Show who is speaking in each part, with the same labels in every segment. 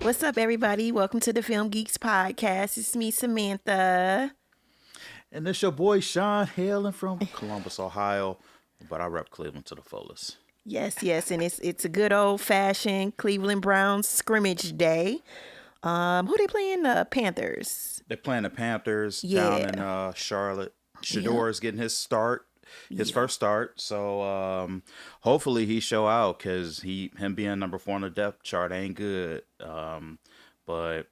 Speaker 1: What's up, everybody? Welcome to the Film Geeks podcast. It's me, Samantha.
Speaker 2: And this your boy Sean, hailing from Columbus, Ohio, but I rep Cleveland to the fullest.
Speaker 1: Yes, and it's a good old fashioned Cleveland Browns scrimmage day. Who they playing? The Panthers.
Speaker 2: They're playing the Panthers down in Charlotte. Shador is getting his first start. So hopefully he show out because him being number 4 on the depth chart ain't good. But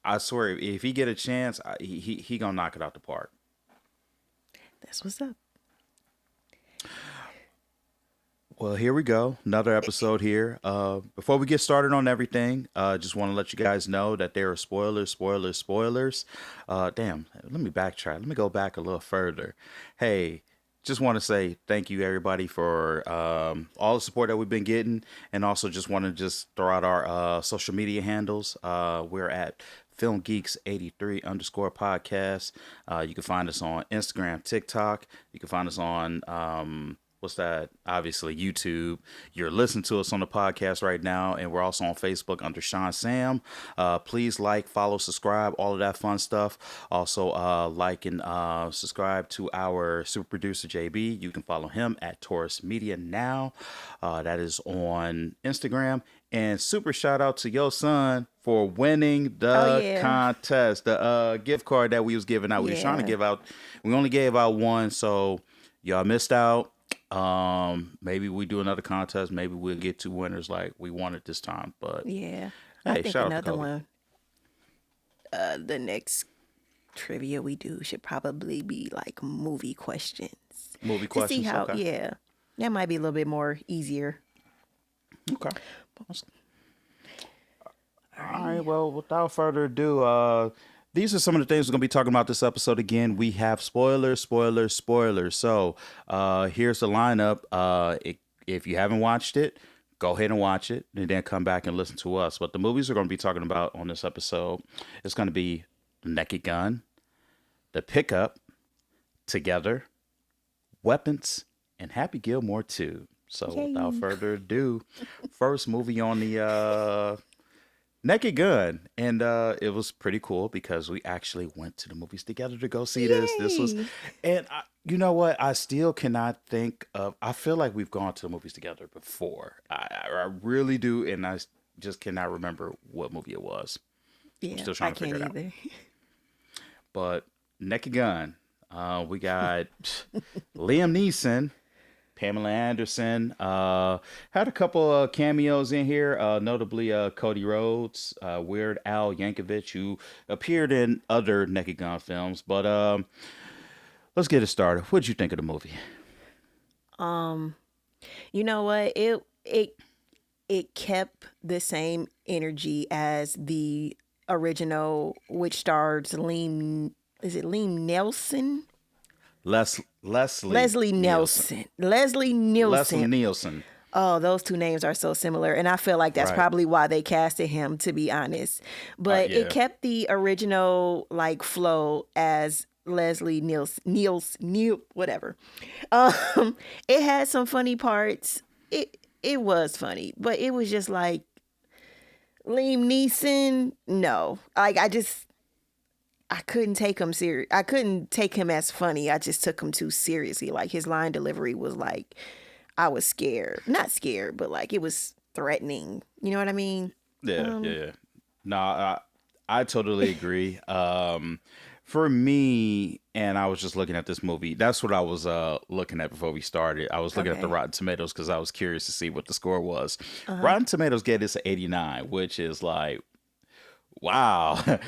Speaker 2: I swear, if he get a chance, he gonna knock it out the park.
Speaker 1: That's what's up.
Speaker 2: Well, here we go. Another episode here. Before we get started on everything, just want to let you guys know that there are spoilers. Damn, let me backtrack. Let me go back a little further. Hey, just want to say thank you, everybody, for all the support that we've been getting. And also just want to throw out our social media handles. We're at FilmGeeks83 _ podcast. You can find us on Instagram, TikTok. You can find us on obviously YouTube. You're listening to us on the podcast right now, and we're also on Facebook under Sean Sam. Please like, follow, subscribe, all of that fun stuff. Also like and subscribe to our super producer JB. You can follow him at Taurus Media Now. That is on Instagram. And super shout out to your son for winning the contest, the gift card that we was giving out. We was trying to give out. We only gave out one, so y'all missed out. Maybe we do another contest. Maybe we'll get 2 winners like we wanted this time. But
Speaker 1: yeah,
Speaker 2: hey,
Speaker 1: I think another one. The next trivia we do should probably be like movie questions.
Speaker 2: Movie questions.
Speaker 1: To see how,
Speaker 2: okay.
Speaker 1: that might be a little bit more easier.
Speaker 2: Okay. All right. Well, without further ado, these are some of the things we're going to be talking about this episode. Again, we have spoilers. So here's the lineup. If you haven't watched it, go ahead and watch it and then come back and listen to us. But the movies we're going to be talking about on this episode is going to be Naked Gun, The Pickup, Together, Weapons, and Happy Gilmore 2. So without further ado, first movie on the Naked Gun, and it was pretty cool because we actually went to the movies together to go see this. This was, and you know what? I still cannot think of. I feel like we've gone to the movies together before. I really do, and I just cannot remember what movie it was.
Speaker 1: Yeah,
Speaker 2: I'm still trying to figure it out. But Naked Gun, we got Liam Neeson. Pamela Anderson had a couple of cameos in here, notably Cody Rhodes, Weird Al Yankovic, who appeared in other Naked Gun films. But let's get it started. What did you think of the movie?
Speaker 1: You know what? It kept the same energy as the original, which stars Liam Nelson? Leslie Nielsen. Oh, those two names are so similar. And I feel like that's probably why they casted him, to be honest. But it kept the original like flow as Leslie Nielsen, whatever. It had some funny parts. It was funny, but it was just like Liam Neeson. No, like I couldn't take him serious. I couldn't take him as funny. I just took him too seriously. Like his line delivery was like, I was scared. Not scared, but like it was threatening. You know what I mean?
Speaker 2: Yeah. No, I totally agree. For me, and I was just looking at this movie. That's what I was looking at before we started. I was looking at the Rotten Tomatoes because I was curious to see what the score was. Rotten Tomatoes gave this an 89, which is like, wow.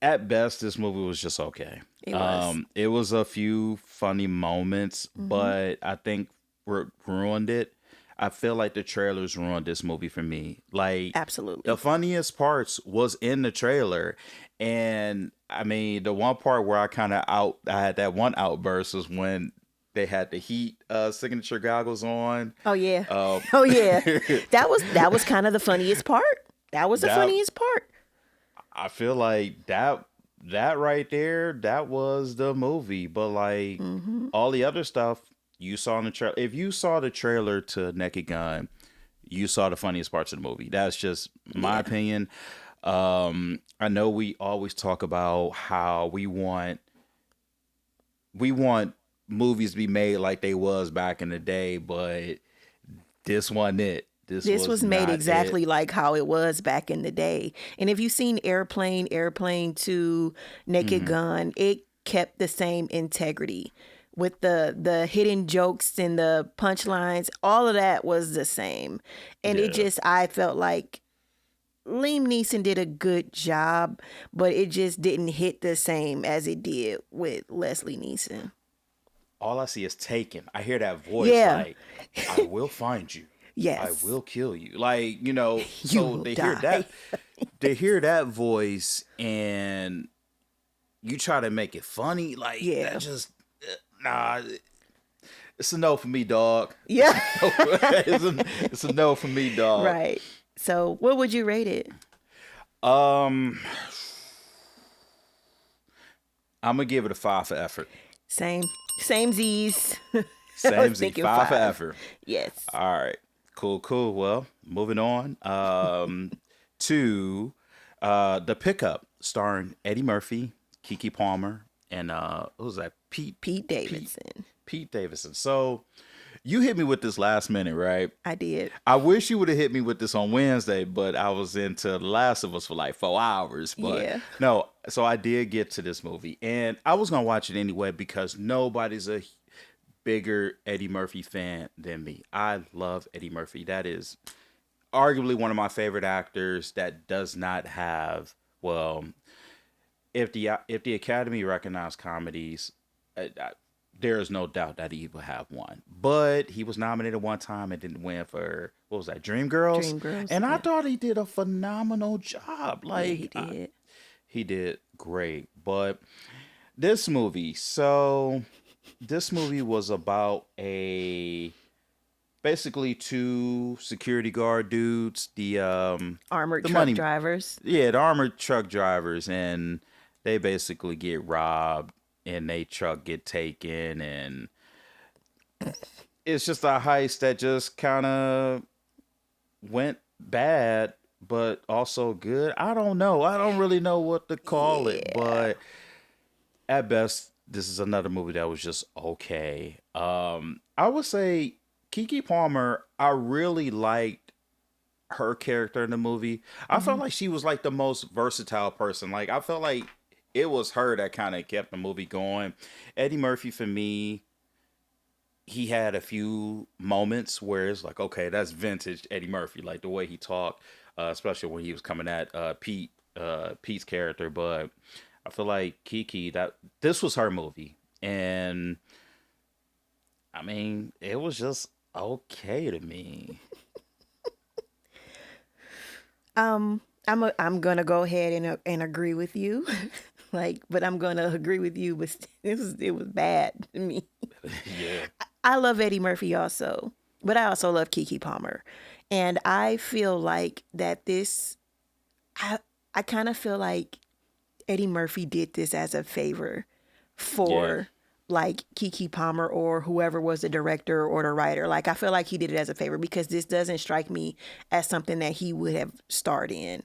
Speaker 2: At best, this movie was just okay. It was a few funny moments, but I think ruined it. I feel like the trailers ruined this movie for me. Like,
Speaker 1: absolutely,
Speaker 2: the funniest parts was in the trailer, and I mean, the one part where I had that one outburst was when they had the Heat signature goggles on.
Speaker 1: Oh yeah, that was kind of the funniest part. That was the funniest part.
Speaker 2: I feel like that right there, that was the movie. But like all the other stuff you saw in the trailer, if you saw the trailer to Naked Gun, you saw the funniest parts of the movie. That's just my opinion. I know we always talk about how we want movies to be made like they was back in the day, but this wasn't it.
Speaker 1: This was made exactly like how it was back in the day. And if you've seen Airplane 2, Naked Gun, it kept the same integrity with the hidden jokes and the punchlines. All of that was the same. And I felt like Liam Neeson did a good job, but it just didn't hit the same as it did with Leslie Nielsen.
Speaker 2: All I see is Taken. I hear that voice like, I will find you.
Speaker 1: Yes.
Speaker 2: I will kill you. Like, so they hear that. They hear that voice and you try to make it funny. Like, that just, nah. It's a no for me, dog.
Speaker 1: Yeah.
Speaker 2: It's a no for me, dog.
Speaker 1: Right. So what would you rate it?
Speaker 2: I'm going to give it a 5 for effort.
Speaker 1: Same Z's.
Speaker 2: Same Z. 5 for effort.
Speaker 1: Yes.
Speaker 2: All right. Cool. Well, moving on to The Pickup, starring Eddie Murphy, Keke Palmer, and what was that? Pete
Speaker 1: Davidson.
Speaker 2: Pete Davidson. So you hit me with this last minute, right?
Speaker 1: I did.
Speaker 2: I wish you would have hit me with this on Wednesday, but I was into The Last of Us for like 4 hours. But no, so I did get to this movie, and I was gonna watch it anyway because nobody's a bigger Eddie Murphy fan than me. I love Eddie Murphy. That is arguably one of my favorite actors that does not have, well, if the Academy recognized comedies, there is no doubt that he will have one. But he was nominated one time and didn't win for, what was that, Dreamgirls? And I thought he did a phenomenal job. Like,
Speaker 1: he did.
Speaker 2: He did great. But this movie was about basically 2 security guard dudes, the
Speaker 1: armored truck drivers.
Speaker 2: Yeah, the armored truck drivers, and they basically get robbed and they truck get taken, and it's just a heist that just kind of went bad, but also good. I don't know. I don't really know what to call it, but at best, this is another movie that was just okay. I would say Keke Palmer, I really liked her character in the movie. I felt like she was like the most versatile person. Like, I felt like it was her that kind of kept the movie going. Eddie Murphy, for me, he had a few moments where it's like, okay, that's vintage Eddie Murphy, like the way he talked, especially when he was coming at Pete's character. But I feel like Keke, that this was her movie, and I mean, it was just okay to me.
Speaker 1: I'm gonna go ahead and agree with you, but I'm gonna agree with you. But it was bad to me.
Speaker 2: Yeah,
Speaker 1: I love Eddie Murphy also, but I also love Keke Palmer, and I feel like that I kind of feel like Eddie Murphy did this as a favor for like Keke Palmer or whoever was the director or the writer. Like, I feel like he did it as a favor because this doesn't strike me as something that he would have starred in.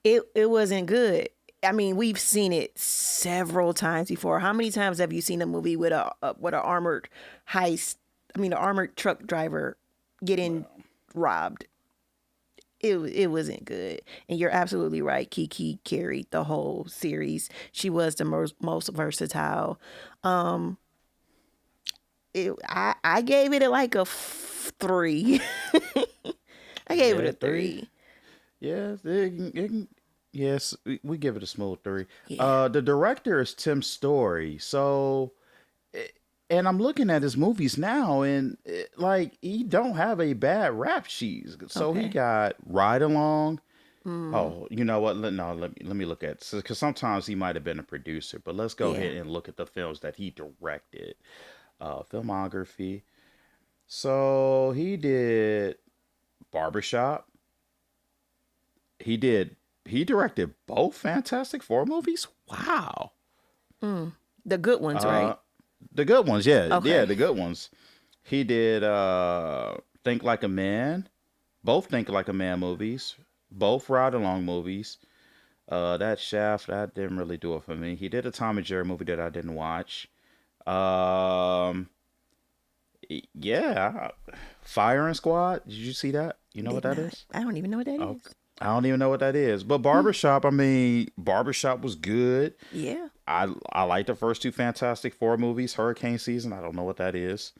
Speaker 1: It wasn't good. I mean, we've seen it several times before. How many times have you seen a movie with an armored heist? I mean, an armored truck driver getting robbed. It wasn't good. And you're absolutely right. Keke carried the whole series. She was the most versatile. I gave it like a 3. I gave it a 3.
Speaker 2: Yes, yes, we give it a smooth 3. Yeah. The director is Tim Story. So, and I'm looking at his movies now, and he don't have a bad rap sheet. So he got Ride Along. Oh, you know what? Let me look at, because sometimes he might have been a producer. But let's go ahead and look at the films that he directed. Filmography. So he did Barbershop. He directed both Fantastic Four movies. Wow.
Speaker 1: The good ones, right?
Speaker 2: The good ones, yeah.
Speaker 1: Okay.
Speaker 2: Yeah, the good ones. He did Think Like a Man, both Think Like a Man movies, both Ride Along movies. That Shaft, that didn't really do it for me. He did a Tom and Jerry movie that I didn't watch. Um, yeah, Firing Squad. Did you see that? You know
Speaker 1: Did
Speaker 2: what that
Speaker 1: not.
Speaker 2: is?
Speaker 1: I don't even know what that is.
Speaker 2: I don't even know what that is. But Barbershop, I mean, Barbershop was good.
Speaker 1: Yeah.
Speaker 2: I like the first two Fantastic Four movies. Hurricane Season, I don't know what that is.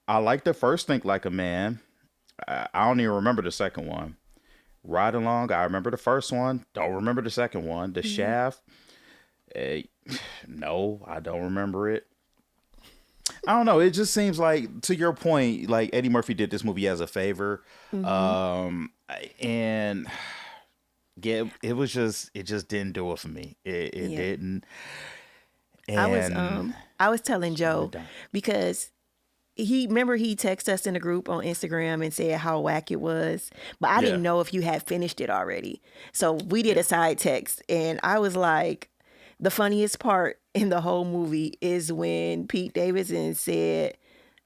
Speaker 2: I like the first Think Like a Man. I don't even remember the second one. Ride Along, I remember the first one. Don't remember the second one. The Shaft, eh, no, I don't remember it. I don't know. It just seems like, to your point, like Eddie Murphy did this movie as a favor, and yeah, it just didn't do it for me. It didn't. And
Speaker 1: I was telling Joe because he texted us in a group on Instagram and said how whack it was, but I didn't know if you had finished it already. So we did a side text, and I was like, the funniest part in the whole movie is when Pete Davidson said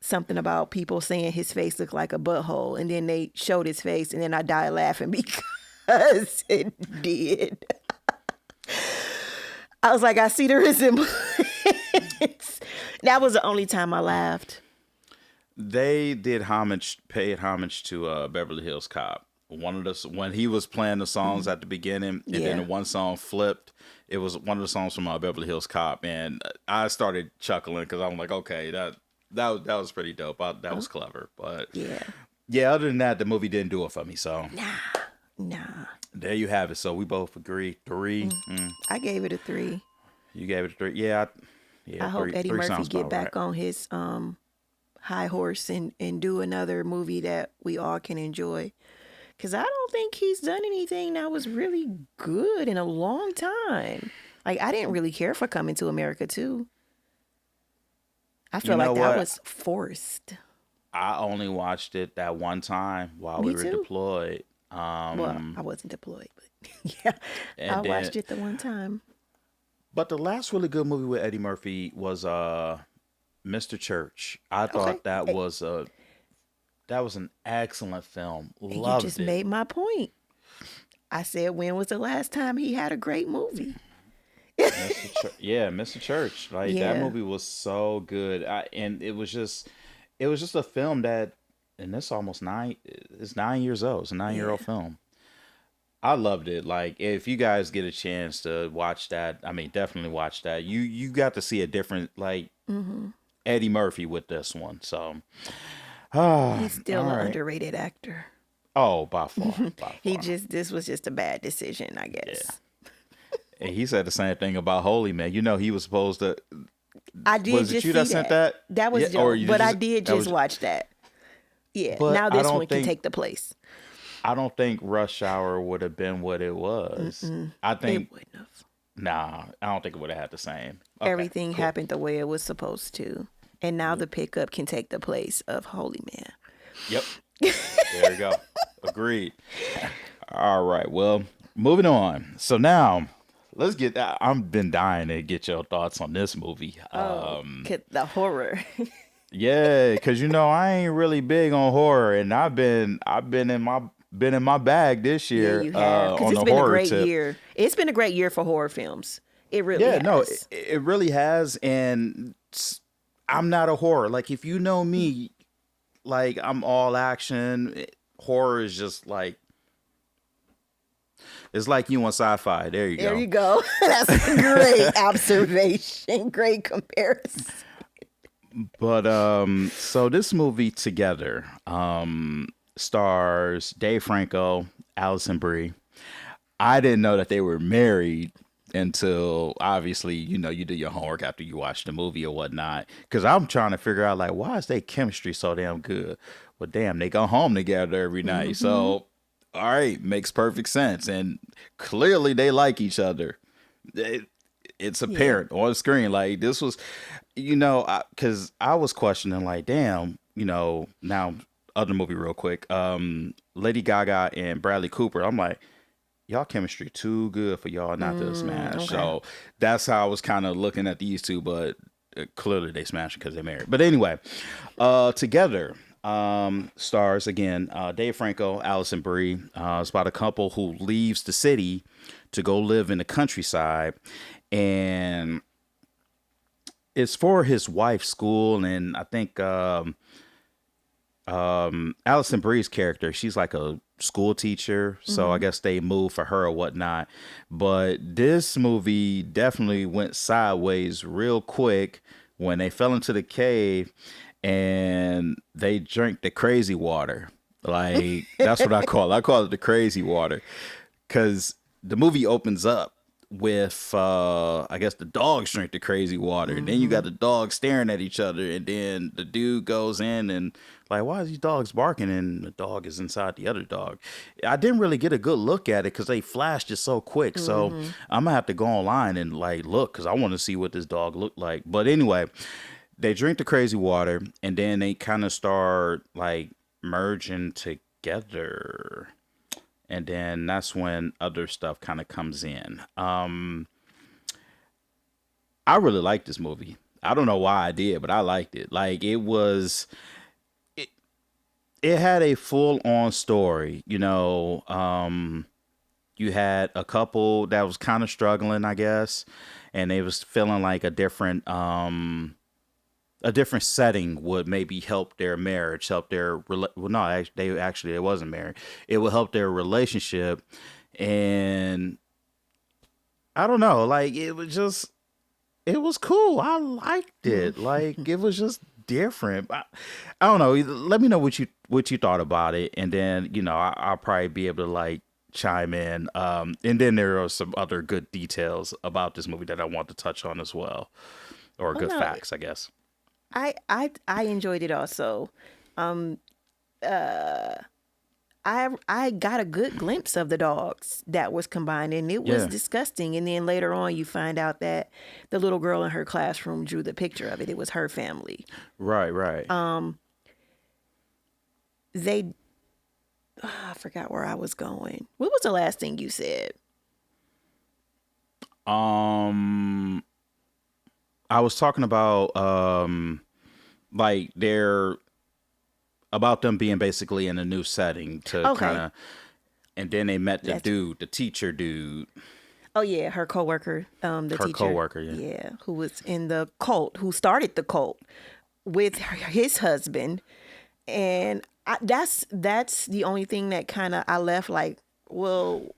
Speaker 1: something about people saying his face looked like a butthole, and then they showed his face, and then I died laughing because it did. I was like, I see the resemblance. That was the only time I laughed.
Speaker 2: They paid homage to Beverly Hills Cop. When he was playing the songs at the beginning, and then one song flipped. It was one of the songs from Beverly Hills Cop, and I started chuckling because I'm like, okay, that was pretty dope. That was clever, but yeah. Other than that, the movie didn't do it for me. So
Speaker 1: nah.
Speaker 2: There you have it. So we both agree 3.
Speaker 1: I gave it a 3.
Speaker 2: You gave it a 3. Yeah.
Speaker 1: I hope Eddie Murphy get back on his high horse and do another movie that we all can enjoy. Because I don't think he's done anything that was really good in a long time. Like, I didn't really care for Coming to America, too. I feel like that was forced.
Speaker 2: I only watched it that one time while we were deployed.
Speaker 1: Well, I wasn't deployed, but yeah, I watched it the one time.
Speaker 2: But the last really good movie with Eddie Murphy was Mr. Church. I thought that was an excellent film. Loved it. You just
Speaker 1: made my point. I said, when was the last time he had a great movie?
Speaker 2: Mr. Church. Like that movie was so good. And it was just a film that, and it's almost 9 years old. It's a 9-year-old film. I loved it. Like, if you guys get a chance to watch that, I mean, definitely watch that. You got to see a different, like, Eddie Murphy with this one. So,
Speaker 1: he's still an underrated actor.
Speaker 2: Oh, by far.
Speaker 1: This was just a bad decision, I guess.
Speaker 2: Yeah. And he said the same thing about Holy Man. You know, he was supposed to.
Speaker 1: I did. Was it you that sent that? That was Joe, but I did just watch that. Yeah. But now this one can take the place.
Speaker 2: I don't think Rush Hour would have been what it was. I think
Speaker 1: it wouldn't have.
Speaker 2: Nah, I don't think it would have had the same. Okay,
Speaker 1: everything happened the way it was supposed to, and now the pickup can take the place of Holy Man.
Speaker 2: Yep. There you go. Agreed. All right. Well, moving on. So now let's get. I've been dying to get your thoughts on this movie.
Speaker 1: The horror.
Speaker 2: Yeah, because I ain't really big on horror, and I've been in my bag this year.
Speaker 1: Yeah, you have. Because it's been a great year. It's been a great year for horror films. It really has.
Speaker 2: No, it really has. And I'm not a horror. Like, if you know me, like, I'm all action. Horror is just like, it's like you on sci-fi. There you go.
Speaker 1: There you go. That's a great observation. Great comparison.
Speaker 2: But so this movie Together stars Dave Franco, Alison Brie. I didn't know that they were married until, obviously, you do your homework after you watch the movie or whatnot. Because I'm trying to figure out, like, why is their chemistry so damn good? Well, damn, they go home together every night. Mm-hmm. So, all right, makes perfect sense. And clearly they like each other. It's apparent on screen. Like, this was, because I was questioning, like, damn, now, other movie real quick, Lady Gaga and Bradley Cooper. I'm like, y'all chemistry too good for y'all not to smash. Okay. So that's how I was kind of looking at these two. But clearly they smashed because they're married. But anyway, Together stars again Dave Franco, Allison Brie. It's about a couple who leaves the city to go live in the countryside, and it's for his wife's school. And I think Allison Brie's character, she's like a school teacher, so I guess they moved for her or whatnot. But this movie definitely went sideways real quick when they fell into the cave and they drank the crazy water. Like, that's what I call it. I call it the crazy water, because the movie opens up with I guess the dogs drink the crazy water, and then you got the dogs staring at each other, and then the dude goes in and like, why is these dogs barking, and the dog is inside the other dog. I didn't really get a good look at it because they flashed it so quick. So I'm gonna have to go online and like look, because I want to see what this dog looked like. But anyway, they drink the crazy water, and then they kind of start like merging together. And then that's when other stuff kind of comes in. I really liked this movie. I don't know why I did, but I liked it. Like, it had a full on story. You had a couple that was kind of struggling, I guess, and they was feeling like a different setting would maybe help their marriage, help their they wasn't married. It would help their relationship, and I don't know, like it was cool. I liked it. Like, it was just different. I don't know. Let me know what you thought about it, and then I'll probably be able to like chime in. And then there are some other good details about this movie that I want to touch on as well, or good facts, I guess.
Speaker 1: I enjoyed it also. I got a good glimpse of the dogs that was combined, and it was disgusting. And then later on, you find out that the little girl in her classroom drew the picture of it. It was her family.
Speaker 2: Right.
Speaker 1: I forgot where I was going. What was the last thing you said?
Speaker 2: I was talking about like about them being basically in a new setting to kind of, and then they met the teacher dude.
Speaker 1: Oh yeah, her coworker, her teacher.
Speaker 2: Coworker,
Speaker 1: who was in the cult, who started the cult with his husband, and that's the only thing that kind of I left like, well,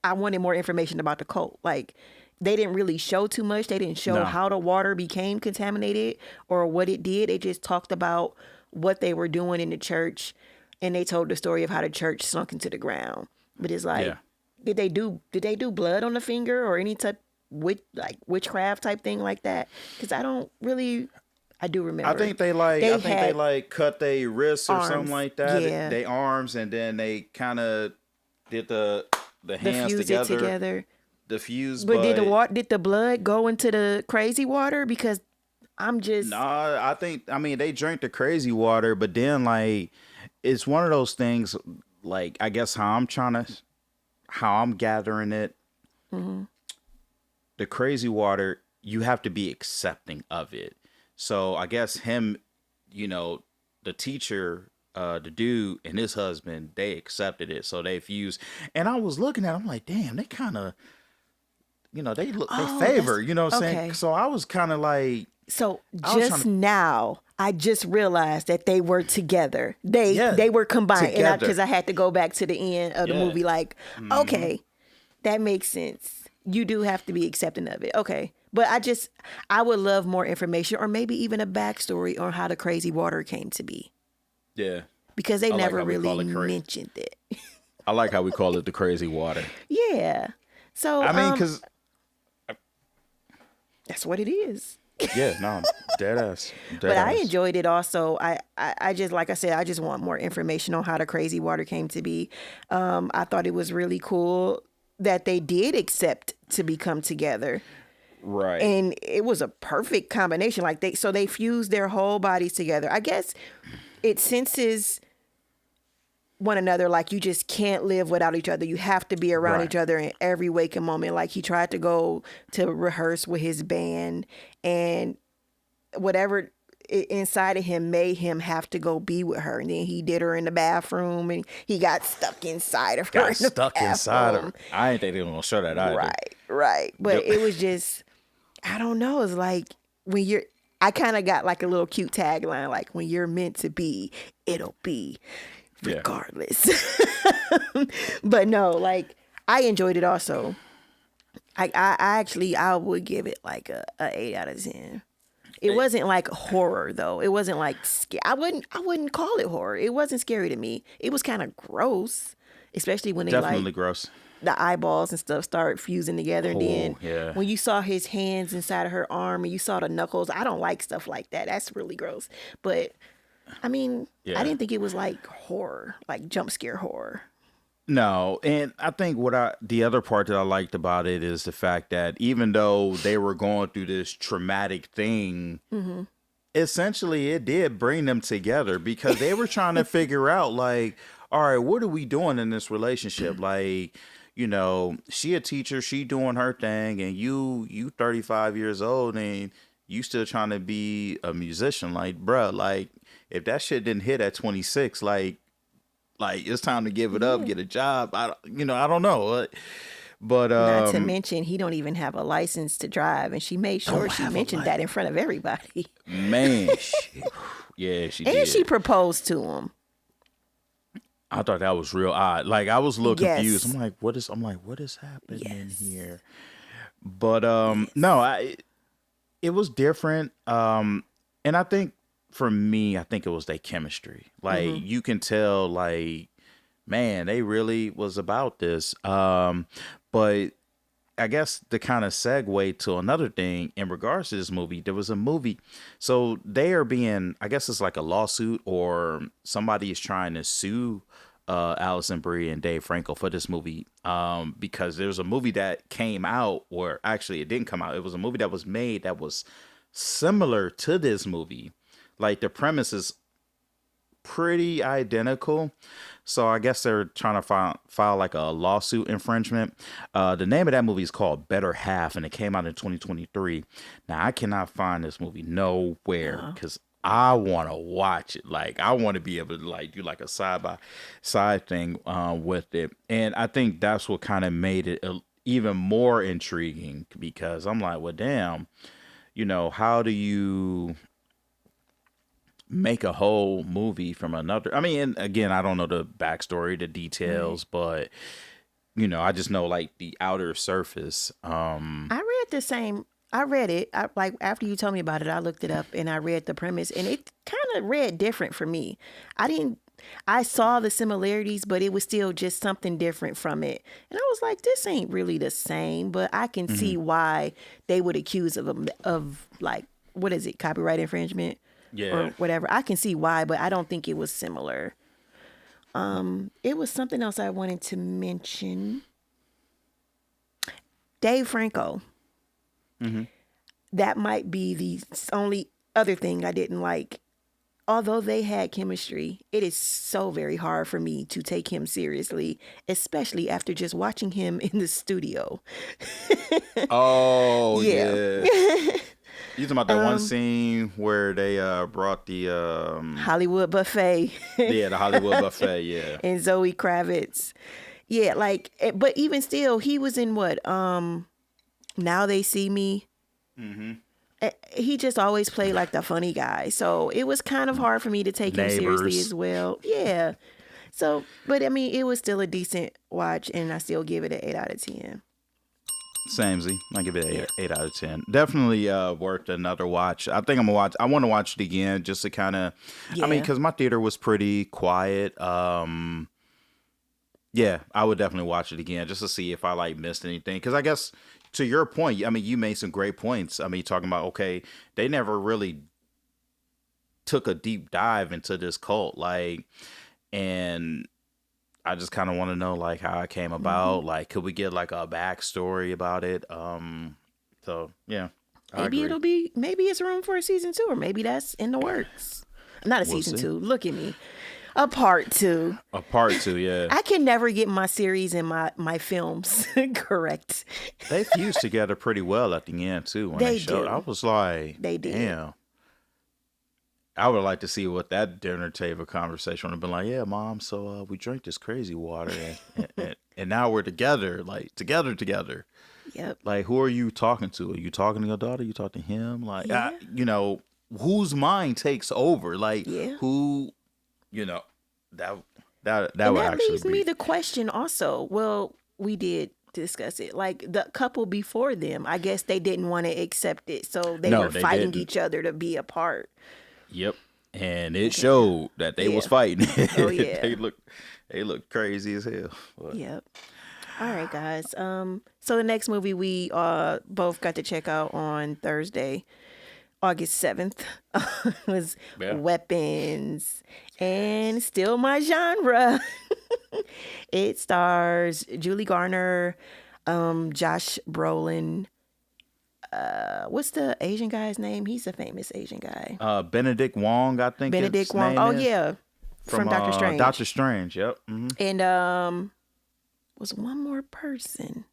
Speaker 1: I wanted more information about the cult, like. They didn't really show too much. They didn't show how the water became contaminated or what it did. They just talked about what they were doing in the church, and they told the story of how the church sunk into the ground. But it's like, did they do blood on the finger or any type witchcraft type thing like that? Because I do remember.
Speaker 2: I think they cut their wrists or something like that. Yeah. They arms, and then they kind of did the hands together. Diffused,
Speaker 1: but did the blood go into the crazy water? Because I'm just they drank the crazy water, but then like it's one of those things, like I guess how I'm gathering it. The crazy water, you have to be accepting of it. So I guess him, the teacher, the dude and his husband, they accepted it, so they fused. And I was looking at them like, damn, they kind of. They favor, what I'm saying? So I was kind of like... So now, I just realized that they were together. They were combined. Because I had to go back to the end of the movie like, okay, that makes sense. You do have to be accepting of it. Okay. But I would love more information, or maybe even a backstory on how the crazy water came to be. Yeah. Because they never really mentioned it.
Speaker 2: I like how we call it the crazy water.
Speaker 1: Yeah. So... I mean, because... That's what it is.
Speaker 2: Yeah, no, dead ass.
Speaker 1: But I enjoyed it also. I just, like I said, I just want more information on how the crazy water came to be. I thought it was really cool that they did accept to become together. Right. And it was a perfect combination. Like they fused their whole bodies together. I guess it senses one another, like you just can't live without each other. You have to be around each other in every waking moment. Like he tried to go to rehearse with his band, and whatever inside of him made him have to go be with her. And then he did her in the bathroom and he got stuck inside of her.
Speaker 2: Got stuck inside of her. I ain't think they were going to show that either.
Speaker 1: Right. But it was just, I don't know. It's like I kind of got like a little cute tagline, like when you're meant to be, it'll be regardless. Yeah. But no, like I enjoyed it also. I would give it like a 8 out of 10. It wasn't like horror though. It wasn't like I wouldn't call it horror. It wasn't scary to me. It was kind of gross, especially when they
Speaker 2: definitely gross.
Speaker 1: The eyeballs and stuff start fusing together, and then when you saw his hands inside of her arm and you saw the knuckles, I don't like stuff like that. That's really gross. But I mean, I didn't think it was like horror, like jump scare horror.
Speaker 2: No, and I think the other part that I liked about it is the fact that even though they were going through this traumatic thing, essentially it did bring them together because they were trying to figure out like, all right, what are we doing in this relationship? Like, you know, she a teacher, she doing her thing, and you 35 years old and you still trying to be a musician. Like, bruh, like if that shit didn't hit at 26, like it's time to give it up, get a job. I don't know. But
Speaker 1: not to mention he don't even have a license to drive, and she made sure she mentioned that in front of everybody.
Speaker 2: Man, she did.
Speaker 1: And she proposed to him.
Speaker 2: I thought that was real odd. Like I was a little confused. I'm like, what is happening here? But no, it was different. And I think for me, I think it was their chemistry. Like you can tell, like, man, they really was about this. But I guess to kind of segue to another thing in regards to this movie, there was a movie. So they are being, I guess it's like a lawsuit or somebody is trying to sue Allison Brie and Dave Franco for this movie because there's a movie that came out, or actually it didn't come out. It was a movie that was made that was similar to this movie. Like the premise is pretty identical. So I guess they're trying to file like a lawsuit infringement. The name of that movie is called Better Half, and it came out in 2023. Now I cannot find this movie nowhere because I want to watch it. Like I want to be able to like do like a side by side thing with it. And I think that's what kind of made it even more intriguing because I'm like, well, damn, you know, how do you make a whole movie from another? I mean, and again, I don't know the backstory, the details, but you know, I just know like the outer surface.
Speaker 1: I read it. Like after you told me about it, I looked it up and I read the premise, and it kind of read different for me. I saw the similarities, but it was still just something different from it. And I was like, this ain't really the same, but I can see why they would accuse of like, what is it? Copyright infringement.
Speaker 2: Yeah.
Speaker 1: Or whatever. I can see why, but I don't think it was similar. It was something else I wanted to mention. Dave Franco. That might be the only other thing I didn't like. Although they had chemistry, it is so very hard for me to take him seriously, especially after just watching him in the studio.
Speaker 2: Oh, yeah. You talking about that one scene where they brought the
Speaker 1: Hollywood buffet.
Speaker 2: Yeah, the Hollywood buffet, yeah.
Speaker 1: And Zoe Kravitz. Yeah, like, but even still, he was in what? Now They See Me. He just always played like the funny guy. So it was kind of hard for me to take him seriously as well. Yeah. So, but I mean, it was still a decent watch, and I still give it an 8 out of 10.
Speaker 2: Samesy. I give it an 8 out of 10. Definitely worth another watch. I think I want to watch it again just to kind of, I mean, because my theater was pretty quiet. Yeah, I would definitely watch it again just to see if I like missed anything. Because I guess to your point, I mean, you made some great points. I mean, talking about, okay, they never really took a deep dive into this cult. Like, and I just kind of want to know like how it came about. Like, could we get like a backstory about it? So yeah,
Speaker 1: maybe it's room for a season 2, or maybe that's in the works. Not a season 2. Look at me. A part 2.
Speaker 2: A part 2, yeah.
Speaker 1: I can never get my series and my films correct.
Speaker 2: They fused together pretty well at the end too when they showed. I was like,
Speaker 1: they did.
Speaker 2: Damn. I would like to see what that dinner table conversation would have been like. Yeah, mom. So we drank this crazy water, and now we're together, like together.
Speaker 1: Yep.
Speaker 2: Like, who are you talking to? Are you talking to your daughter? You talking to him? Like,
Speaker 1: Yeah.
Speaker 2: whose mind takes over? Like,
Speaker 1: Yeah.
Speaker 2: who, that would
Speaker 1: that
Speaker 2: actually
Speaker 1: leaves me the question also. Well, we did discuss it. Like the couple before them, I guess they didn't want to accept it, so they were fighting each other to be apart.
Speaker 2: Yep, and it showed that they was fighting.
Speaker 1: Oh yeah,
Speaker 2: they look crazy as hell. But.
Speaker 1: Yep. All right, guys. So the next movie we both got to check out on Thursday, August 7th, was Weapons, and still my genre. It stars Julie Garner, Josh Brolin. What's the Asian guy's name? He's a famous Asian guy.
Speaker 2: Benedict Wong, I think.
Speaker 1: Benedict Wong. Oh yeah, from Doctor Strange.
Speaker 2: Doctor Strange. Yep. Mm-hmm.
Speaker 1: And was one more person.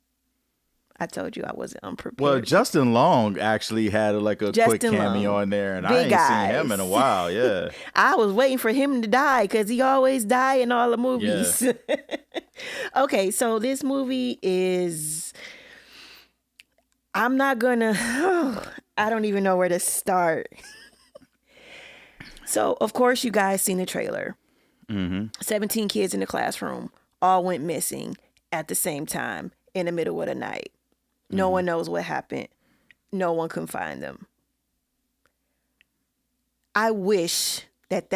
Speaker 1: I told you I wasn't unprepared.
Speaker 2: Well, Justin Long actually had like a quick cameo in there, and I ain't seen him in a while. Yeah,
Speaker 1: I was waiting for him to die because he always die in all the movies. Yeah. Okay, so this movie is. I'm not gonna. I don't even know where to start. So, of course, you guys seen the trailer.
Speaker 2: Mm-hmm.
Speaker 1: 17 kids in the classroom all went missing at the same time in the middle of the night. No one knows what happened. No one can find them. I wish it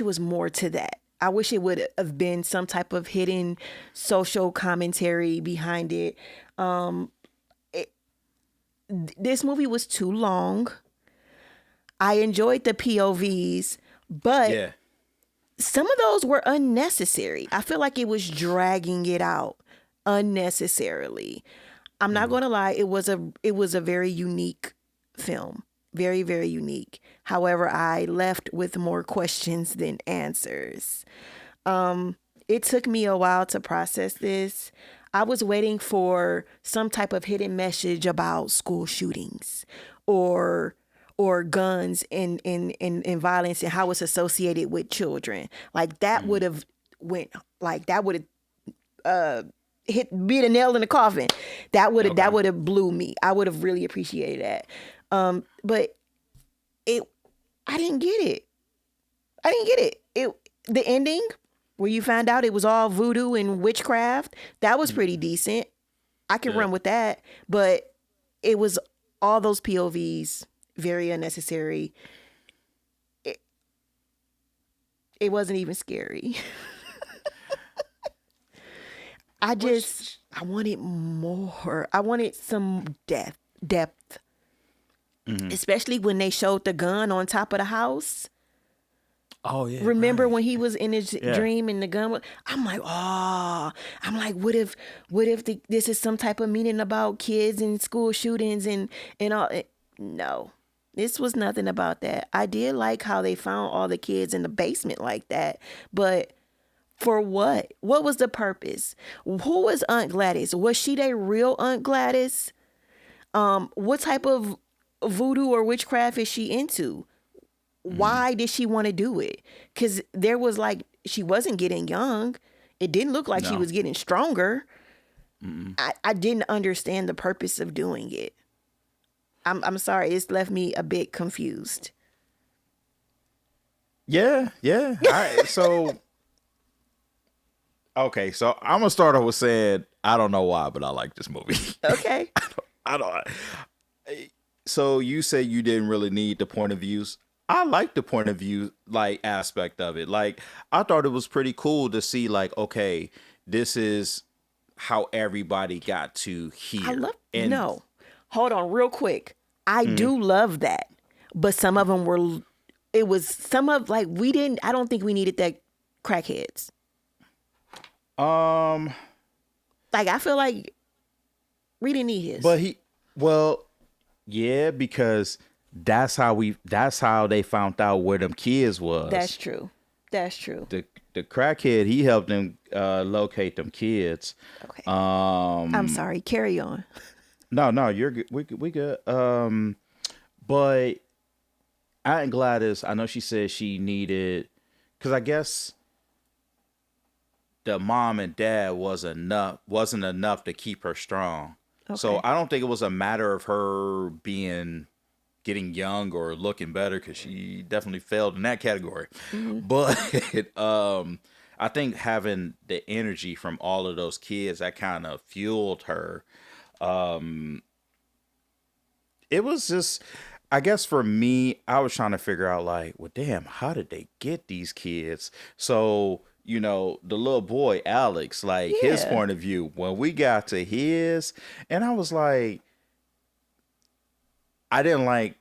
Speaker 1: was more to that. I wish it would have been some type of hidden social commentary behind it. This movie was too long. I enjoyed the POVs, but some of those were unnecessary. I feel like it was dragging it out unnecessarily. I'm not going to lie. It was a very unique film. Very, very unique. However, I left with more questions than answers. It took me a while to process this. I was waiting for some type of hidden message about school shootings or guns and violence and how it's associated with children. Like that would have beat a nail in the coffin. That would have blew me. I would have really appreciated that. But I didn't get it. The ending where you found out it was all voodoo and witchcraft, that was pretty decent. I can run with that, but it was all those POVs, very unnecessary. It wasn't even scary. I wanted more. I wanted some depth. Mm-hmm. Especially when they showed the gun on top of the house. Oh yeah. Remember when he was in his dream and the gun was, I'm like, what if this is some type of meaning about kids and school shootings and all? No. This was nothing about that. I did like how they found all the kids in the basement like that, but for what? What was the purpose? Who was Aunt Gladys? Was she their real Aunt Gladys? What type of voodoo or witchcraft is she into? Why did she want to do it? Because there was she wasn't getting young. It didn't look like she was getting stronger. I didn't understand the purpose of doing it. I'm sorry. It's left me a bit confused.
Speaker 2: Yeah. Okay, so I'm gonna start off with saying I don't know why, but I like this movie.
Speaker 1: Okay.
Speaker 2: I don't. So you say you didn't really need the point of views. I like the point of view aspect of it. Like I thought it was pretty cool to see okay, this is how everybody got to here.
Speaker 1: No, hold on real quick. I do love that, but some of them were. It was some of we didn't. I don't think we needed that crackheads. I feel like we didn't need his.
Speaker 2: But yeah, because that's how they found out where them kids was.
Speaker 1: That's true.
Speaker 2: The crackhead, he helped them locate them kids.
Speaker 1: Okay. I'm sorry. Carry on.
Speaker 2: No, you're good. We good. But Aunt Gladys, I know she said she needed, because I guess the mom and dad wasn't enough to keep her strong. Okay. So I don't think it was a matter of her getting young or looking better, because she definitely failed in that category. Mm-hmm. But I think having the energy from all of those kids, that kind of fueled her. It was just, I guess for me, I was trying to figure out like, well, damn, how did they get these kids? So, you know, the little boy, Alex, like his point of view, when we got to his, and I was like, I didn't like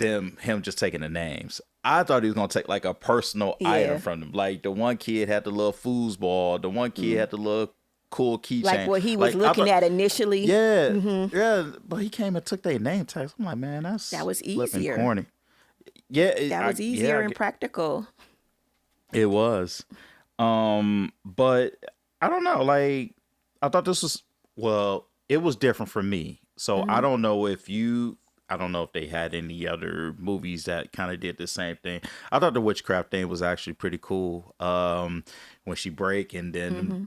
Speaker 2: him just taking the names. I thought he was going to take like a personal item from them. Like the one kid had the little foosball. The one kid had the little cool keychain.
Speaker 1: Like what he was looking at initially.
Speaker 2: Yeah. Mm-hmm. Yeah. But he came and took their name tags. I'm like, man, that
Speaker 1: was easier.
Speaker 2: Corny. Yeah.
Speaker 1: That was easier and practical.
Speaker 2: It was. But I don't know. Like, I thought this was, well, it was different for me. So I don't know if they had any other movies that kind of did the same thing. I thought the witchcraft thing was actually pretty cool. When she break and then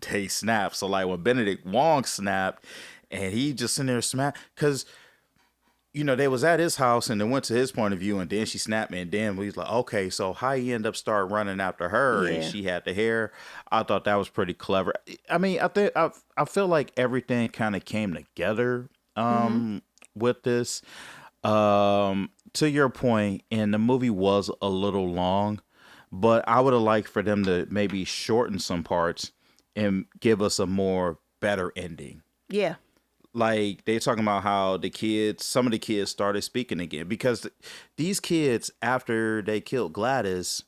Speaker 2: they snap. So like when Benedict Wong snapped and he just in there smacked, because you know they was at his house and they went to his point of view and then she snapped me and then we was like, okay, so how he end up start running after her and she had the hair. I thought that was pretty clever. I mean, I feel like everything kind of came together with this. To your point, and the movie was a little long, but I would have liked for them to maybe shorten some parts and give us a better ending.
Speaker 1: Yeah.
Speaker 2: Like they're talking about how some of the kids started speaking again, because these kids, after they killed Gladys,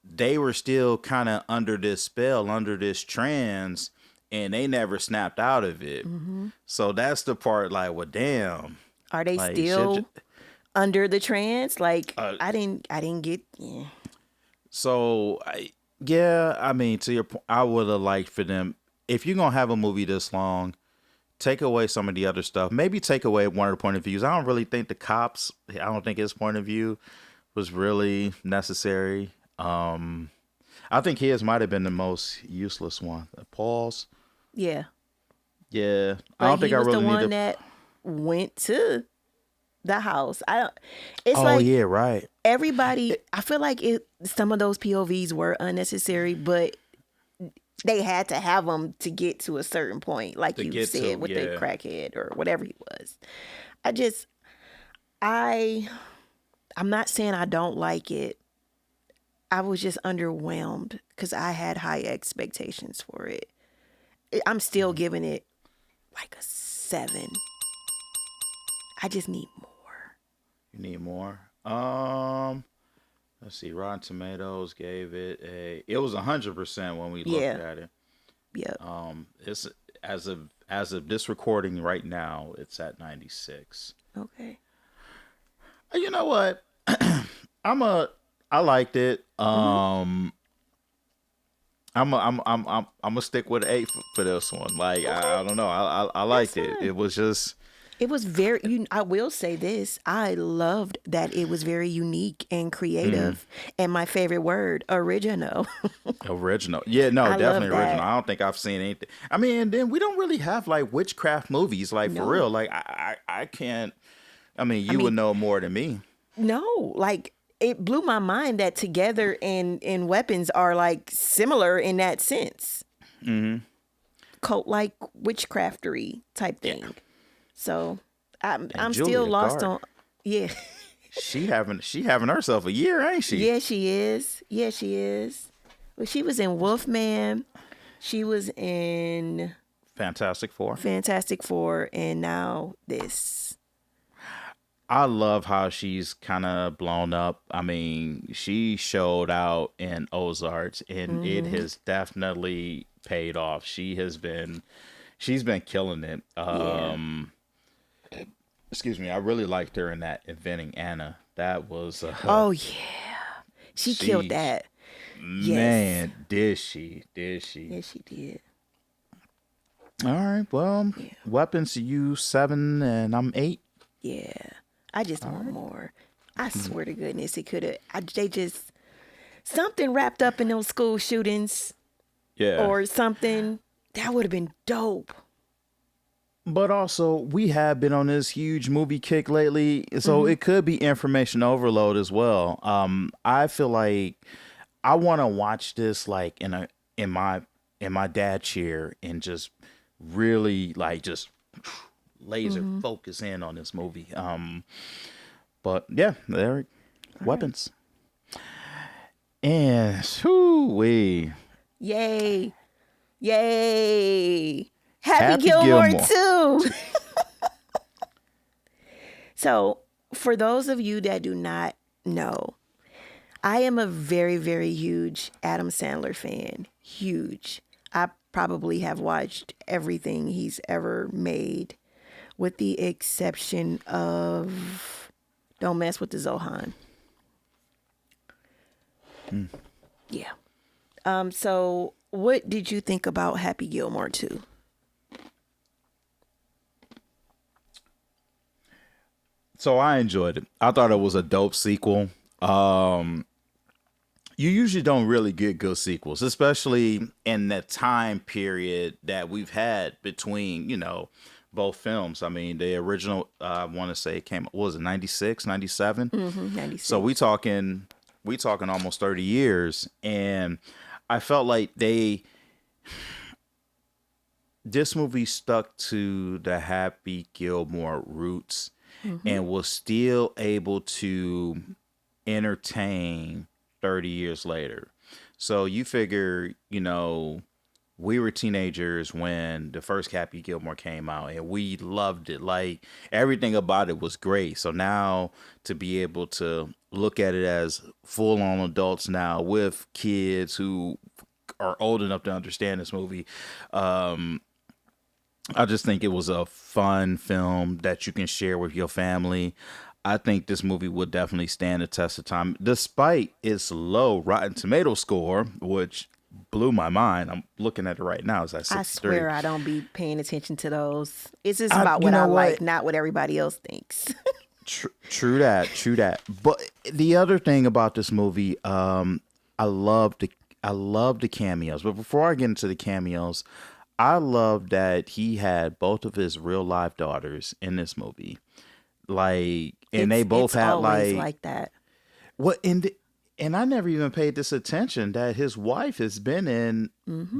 Speaker 2: they were still kind of under this spell, under this trance, and they never snapped out of it. Mm-hmm. So that's the part like, well, damn.
Speaker 1: Are they like, still under the trance? Like I didn't get. Yeah.
Speaker 2: So I mean, to your point, I would have liked for them, if you're gonna have a movie this long, take away some of the other stuff. Maybe take away one of the point of views. I don't really think the cops. I don't think his point of view was really necessary. I think his might have been the most useless one. Paul's.
Speaker 1: Yeah.
Speaker 2: Yeah.
Speaker 1: But I don't think I really need the one that went to the house. It's like,
Speaker 2: yeah, right.
Speaker 1: Everybody, I feel like some of those POVs were unnecessary, but they had to have them to get to a certain point, like you said, with the crackhead or whatever he was. I'm not saying I don't like it. I was just underwhelmed because I had high expectations for it. I'm still giving it like a 7. I just need more.
Speaker 2: You need more? Let's see. Rotten Tomatoes gave it it was 100% when we looked at it.
Speaker 1: Yeah.
Speaker 2: It's as of this recording right now, it's at 96.
Speaker 1: Okay.
Speaker 2: You know what? I liked it. I'm gonna stick with 8 for this one. Like, okay. I don't know. I liked it. It was just.
Speaker 1: It was very. I will say this. I loved that it was very unique and creative. And my favorite word, original.
Speaker 2: Original. Yeah, no, definitely original. I don't think I've seen anything. I mean, and then we don't really have like witchcraft movies, like for real. Like I can't. I mean, you would know more than me.
Speaker 1: No, like. It blew my mind that Together and Weapons are like similar in that sense. Mm-hmm. Cult-like witchcraftery type thing. Yeah. So I'm still lost on. Yeah.
Speaker 2: she having herself a year, ain't she?
Speaker 1: Yeah, she is. Yeah, she is. Well, she was in Wolfman. She was in
Speaker 2: Fantastic Four,
Speaker 1: and now this.
Speaker 2: I love how she's kind of blown up. I mean, she showed out in Ozarks, and it has definitely paid off. She's been killing it. Excuse me. I really liked her in that Inventing Anna. That was.
Speaker 1: Oh yeah, she killed that.
Speaker 2: Man, did she?
Speaker 1: Yes, she did.
Speaker 2: All right. Well, Weapons, you 7 and I'm 8.
Speaker 1: Yeah. I just want more. I swear to goodness, it could have. They just something wrapped up in those school shootings, or something that would have been dope.
Speaker 2: But also, we have been on this huge movie kick lately, so it could be information overload as well. I feel like I want to watch this like in my dad chair and just really like just laser focus in on this movie. But yeah, there weapons. Right. And we
Speaker 1: yay. Happy Gilmore too. So, for those of you that do not know, I am a very, very huge Adam Sandler fan. Huge. I probably have watched everything he's ever made, with the exception of Don't Mess with the Zohan. Yeah. So what did you think about Happy Gilmore 2?
Speaker 2: So I enjoyed it. I thought it was a dope sequel. You usually don't really get good sequels, especially in the time period that we've had between, both films. I mean, the original, I want to say what was it, 96, 97?
Speaker 1: 96.
Speaker 2: So we talking almost 30 years. And I felt like this movie stuck to the Happy Gilmore roots and was still able to entertain 30 years later. So you figure, we were teenagers when the first Happy Gilmore came out and we loved it. Like everything about it was great. So now to be able to look at it as full on adults now with kids who are old enough to understand this movie, I just think it was a fun film that you can share with your family. I think this movie would definitely stand the test of time, despite its low Rotten Tomato score, which blew my mind. I'm looking at it right now. It's at 63.
Speaker 1: I swear I don't be paying attention to those. It's just about what I like, not what everybody else thinks.
Speaker 2: True that. But the other thing about this movie, I love the cameos. But before I get into the cameos, I love that he had both of his real life daughters in this movie. Like, and they both had
Speaker 1: like that.
Speaker 2: What and I never even paid this attention that his wife has been in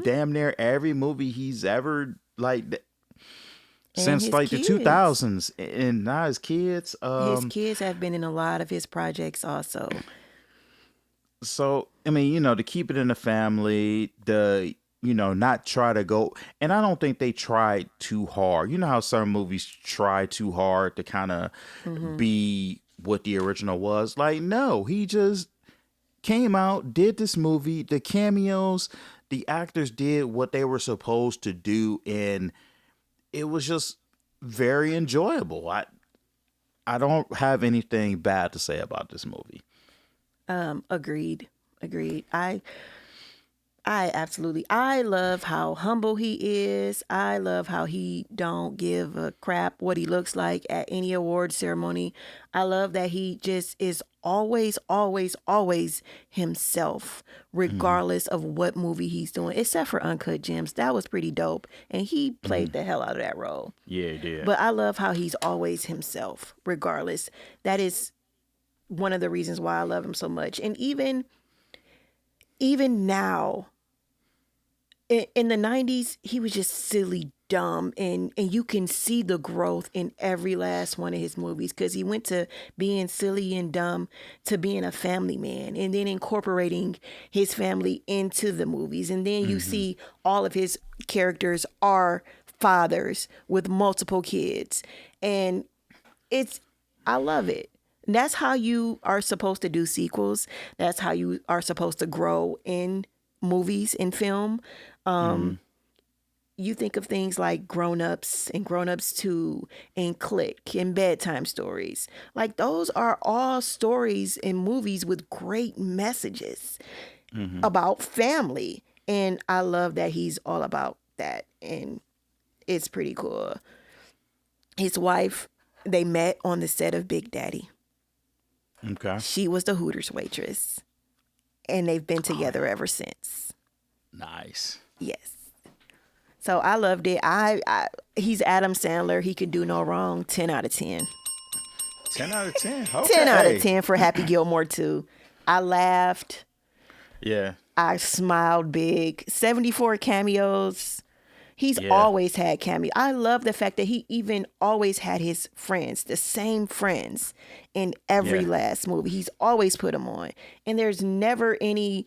Speaker 2: damn near every movie he's ever since like the 2000s, and now his kids.
Speaker 1: His kids have been in a lot of his projects also.
Speaker 2: So I mean, to keep it in the family, not try to go, and I don't think they tried too hard. You know how some movies try too hard to kind of be what the original was? Like, no, he just came out, did this movie, the cameos, the actors did what they were supposed to do, and it was just very enjoyable. I don't have anything bad to say about this movie.
Speaker 1: Agreed. I love how humble he is. I love how he don't give a crap what he looks like at any award ceremony. I love that he just is always himself, regardless of what movie he's doing, except for Uncut Gems. That was pretty dope. And he played the hell out of that role.
Speaker 2: Yeah, he did.
Speaker 1: But I love how he's always himself, regardless. That is one of the reasons why I love him so much. And even now, in the 90s, he was just silly dumb, and you can see the growth in every last one of his movies, because he went to being silly and dumb to being a family man, and then incorporating his family into the movies, and then you see all of his characters are fathers with multiple kids, and I love it. And that's how you are supposed to do sequels. That's how you are supposed to grow in movies and film. You think of things like Grown Ups and Grown Ups 2 and Click and Bedtime Stories. Like, those are all stories and movies with great messages about family. And I love that he's all about that. And it's pretty cool. His wife, They met on the set of Big Daddy.
Speaker 2: Okay.
Speaker 1: She was the Hooters waitress. And they've been together ever since.
Speaker 2: Nice.
Speaker 1: Yes. So I loved it. He's Adam Sandler. He could do no wrong. 10 out of 10.
Speaker 2: 10 out of 10. Okay.
Speaker 1: 10 out of 10 for Happy Gilmore too. I laughed.
Speaker 2: Yeah.
Speaker 1: I smiled big. 74 cameos. He's always had cameos. I love the fact that he even always had his friends, the same friends in every last movie. He's always put them on. And there's never any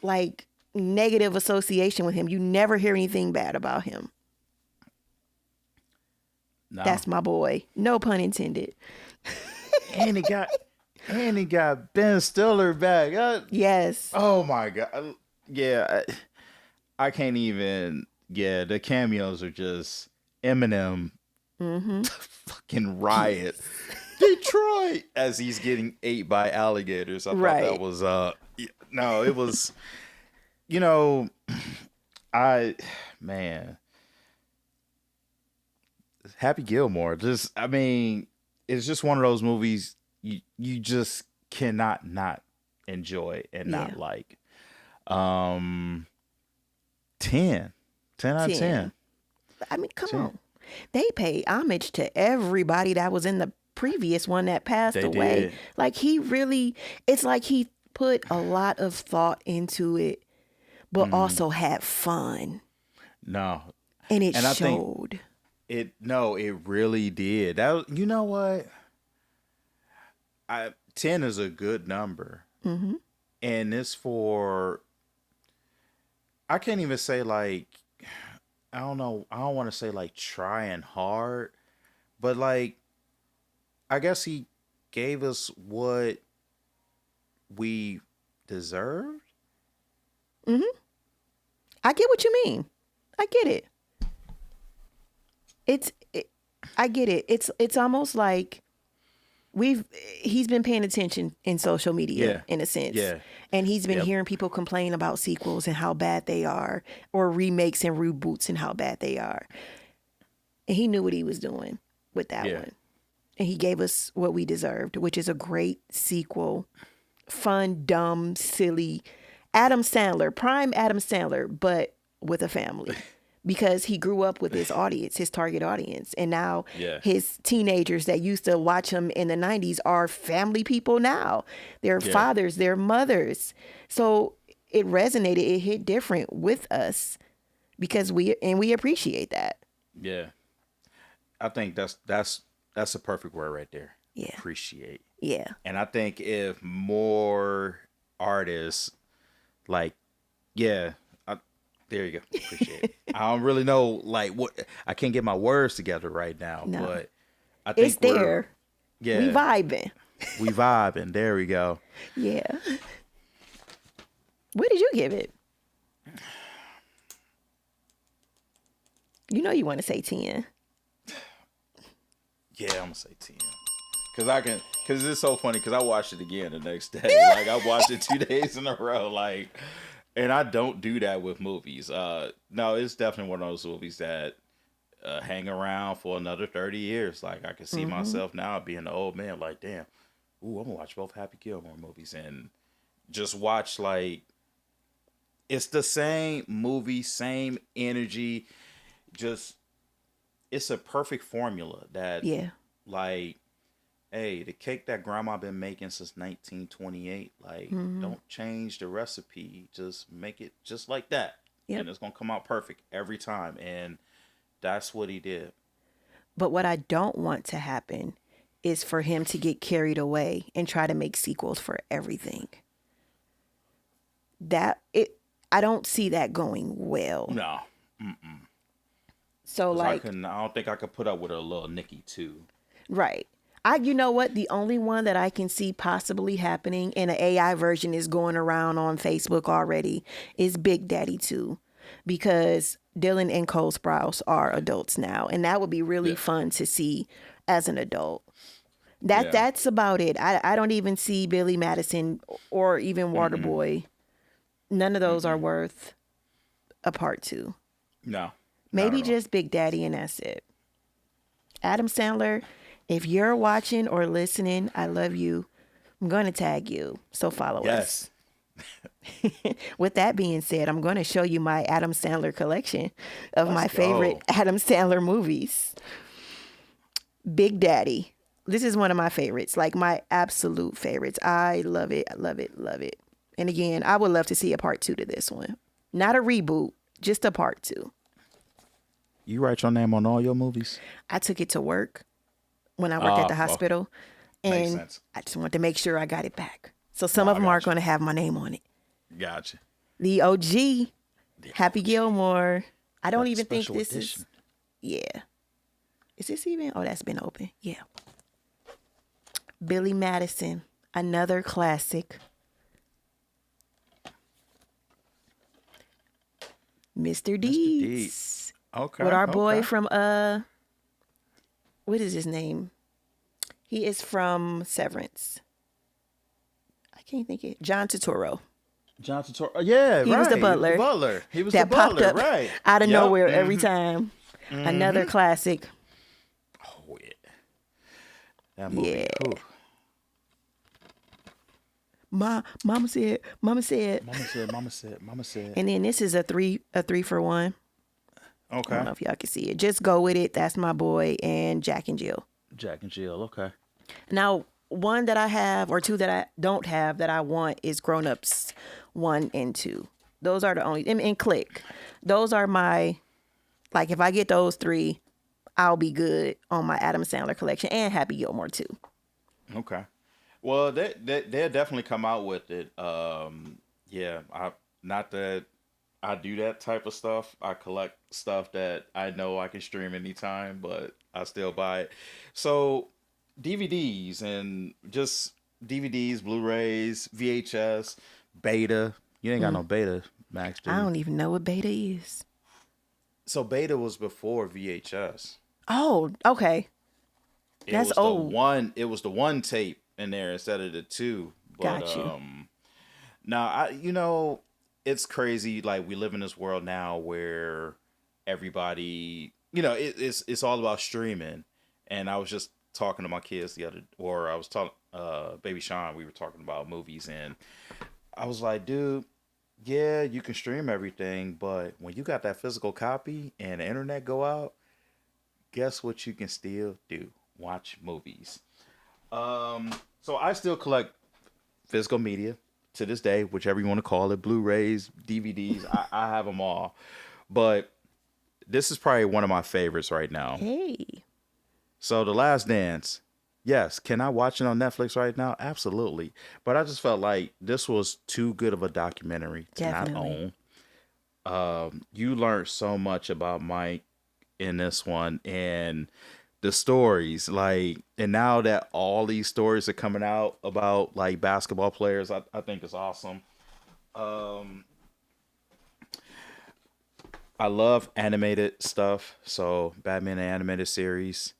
Speaker 1: like negative association with him. You never hear anything bad about him. No. That's my boy. No pun intended.
Speaker 2: And he got Ben Stiller back.
Speaker 1: Yes.
Speaker 2: Oh my God. Yeah. I can't even. Yeah, the cameos are just Eminem, fucking riot, Detroit, as he's getting ate by alligators. I thought that was no, it was, Happy Gilmore. It's just one of those movies you just cannot not enjoy and not like. 10 out of 10.
Speaker 1: I mean, come on. They pay homage to everybody that was in the previous one that passed away. Did. Like it's like he put a lot of thought into it, but also had fun.
Speaker 2: No.
Speaker 1: And it showed.
Speaker 2: It really did. You know what? 10 is a good number. Mm-hmm. And it's for, I can't even say like, I don't know. I don't want to say like trying hard, but like, I guess he gave us what we deserved.
Speaker 1: Mm-hmm. I get what you mean. I get it. I get it. It's almost like he's been paying attention in social media in a sense. Yeah. And he's been hearing people complain about sequels and how bad they are, or remakes and reboots and how bad they are. And he knew what he was doing with that one. And he gave us what we deserved, which is a great sequel. Fun, dumb, silly. Adam Sandler, prime Adam Sandler, but with a family. Because he grew up with his audience, his target audience. And now his teenagers that used to watch him in the 90s are family people now. They're fathers, they're mothers. So it resonated, it hit different with us because we appreciate that.
Speaker 2: Yeah. I think that's a perfect word right there.
Speaker 1: Yeah.
Speaker 2: Appreciate.
Speaker 1: Yeah.
Speaker 2: And I think if more artists there you go. Appreciate it. I don't really know what I can't get my words together right now, but I think
Speaker 1: it's there.
Speaker 2: Yeah.
Speaker 1: We vibing.
Speaker 2: We vibing. There we go.
Speaker 1: Yeah. What did you give it? You know you want to say 10.
Speaker 2: Yeah, I'm gonna say 10. Cause it's so funny because I watched it again the next day. Like I watched it 2 days in a row. And I don't do that with movies. No, it's definitely one of those movies that hang around for another 30 years. Like, I can see myself now being an old man. Like, damn, I'm going to watch both Happy Gilmore movies. And just watch, it's the same movie, same energy. Just, it's a perfect formula that, hey, the cake that grandma been making since 1928, don't change the recipe. Just make it just like that. Yep. And it's going to come out perfect every time. And that's what he did.
Speaker 1: But what I don't want to happen is for him to get carried away and try to make sequels for everything. I don't see that going well.
Speaker 2: No. Mm-mm.
Speaker 1: So
Speaker 2: I don't think I could put up with a little Nicky too.
Speaker 1: Right. You know what? The only one that I can see possibly happening, and an AI version is going around on Facebook already, is Big Daddy 2. Because Dylan and Cole Sprouse are adults now. And that would be really fun to see as an adult. That's about it. I don't even see Billy Madison or even Waterboy. None of those are worth a part 2.
Speaker 2: No.
Speaker 1: Maybe just Big Daddy and that's it. Adam Sandler, If you're watching or listening, I love you. I'm going to tag you. So follow us. With that being said, I'm going to show you my Adam Sandler collection of my favorite Adam Sandler movies. Big Daddy. This is one of my favorites, like my absolute favorites. I love it. I love it. Love it. And again, I would love to see a part 2 to this one. Not a reboot, just a part 2.
Speaker 2: You write your name on all your movies?
Speaker 1: I took it to work when I worked at the hospital.
Speaker 2: Makes
Speaker 1: And
Speaker 2: sense.
Speaker 1: I just wanted to make sure I got it back. So some of them are going to have my name on it.
Speaker 2: Gotcha.
Speaker 1: The OG, Happy Gilmore. I don't even think this
Speaker 2: edition.
Speaker 1: is. Yeah. Is this even? Oh, that's been open. Yeah. Billy Madison, another classic. Mr. Deeds.
Speaker 2: Okay.
Speaker 1: With our boy from what is his name? He is from Severance. I can't think it. John Turturro.
Speaker 2: John Turturro. Yeah,
Speaker 1: he was the butler.
Speaker 2: He was the butler,
Speaker 1: popped up
Speaker 2: right?
Speaker 1: Out of nowhere every time. Another classic.
Speaker 2: Oh yeah. That movie.
Speaker 1: Yeah.
Speaker 2: Ooh.
Speaker 1: Mama said.
Speaker 2: Mama said.
Speaker 1: And then this is a three for one.
Speaker 2: Okay.
Speaker 1: I don't know if y'all can see it. Just go with it. That's my boy and Jack and Jill.
Speaker 2: Jack and Jill. Okay.
Speaker 1: Now, one that I have or two that I don't have that I want is Grown Ups 1 and 2. Those are the only, and Click. Those are my, like, if I get those 3, I'll be good on my Adam Sandler collection and Happy Gilmore too.
Speaker 2: Okay. Well, they'll definitely come out with it. Yeah, not that I do that type of stuff. I collect stuff that I know I can stream anytime, but I still buy it. So DVDs and just DVDs, Blu-rays, VHS, Beta. You ain't got no Beta, Max, do you?
Speaker 1: I don't even know what Beta is.
Speaker 2: So Beta was before VHS.
Speaker 1: Oh, okay. That's old.
Speaker 2: It was the one tape in there instead of the 2. But,
Speaker 1: Got you.
Speaker 2: Now, it's crazy. Like, we live in this world now where everybody, it's all about streaming. And I was just talking to my kids I was talking, Baby Sean, we were talking about movies, and I was like, dude, yeah, you can stream everything, but when you got that physical copy and the internet go out, guess what you can still do? Watch movies. So I still collect physical media to this day, whichever you want to call it, Blu-rays, DVDs. I have them all. But this is probably one of my favorites right now.
Speaker 1: Hey.
Speaker 2: So The Last Dance. Yes. Can I watch it on Netflix right now? Absolutely. But I just felt like this was too good of a documentary to
Speaker 1: Definitely.
Speaker 2: not own. You learned so much about Mike in this one, and the stories, like, and now that all these stories are coming out about like basketball players, I think it's awesome. I love animated stuff, so Batman animated series.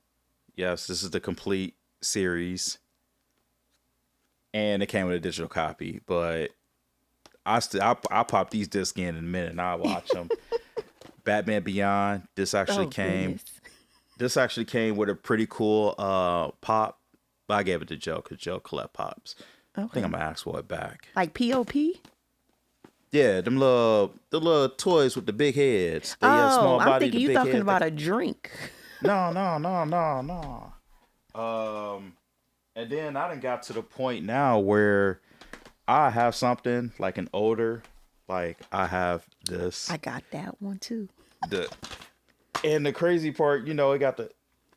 Speaker 2: Yes, this is the complete series, and it came with a digital copy. But I pop these discs in a minute and I watch them. Batman Beyond. This actually came.
Speaker 1: Goodness.
Speaker 2: This actually came with a pretty cool pop. But I gave it to Joe because Joe collect pops.
Speaker 1: Okay.
Speaker 2: I think I'm gonna ask for it back.
Speaker 1: Like POP?
Speaker 2: Yeah, the little toys with the big heads. They small
Speaker 1: I'm
Speaker 2: body,
Speaker 1: thinking
Speaker 2: the
Speaker 1: you
Speaker 2: big
Speaker 1: talking
Speaker 2: head.
Speaker 1: about a drink.
Speaker 2: No. And then I done got to the point now where I have something like an older, like I have this.
Speaker 1: I got that one too.
Speaker 2: And the crazy part, it got the.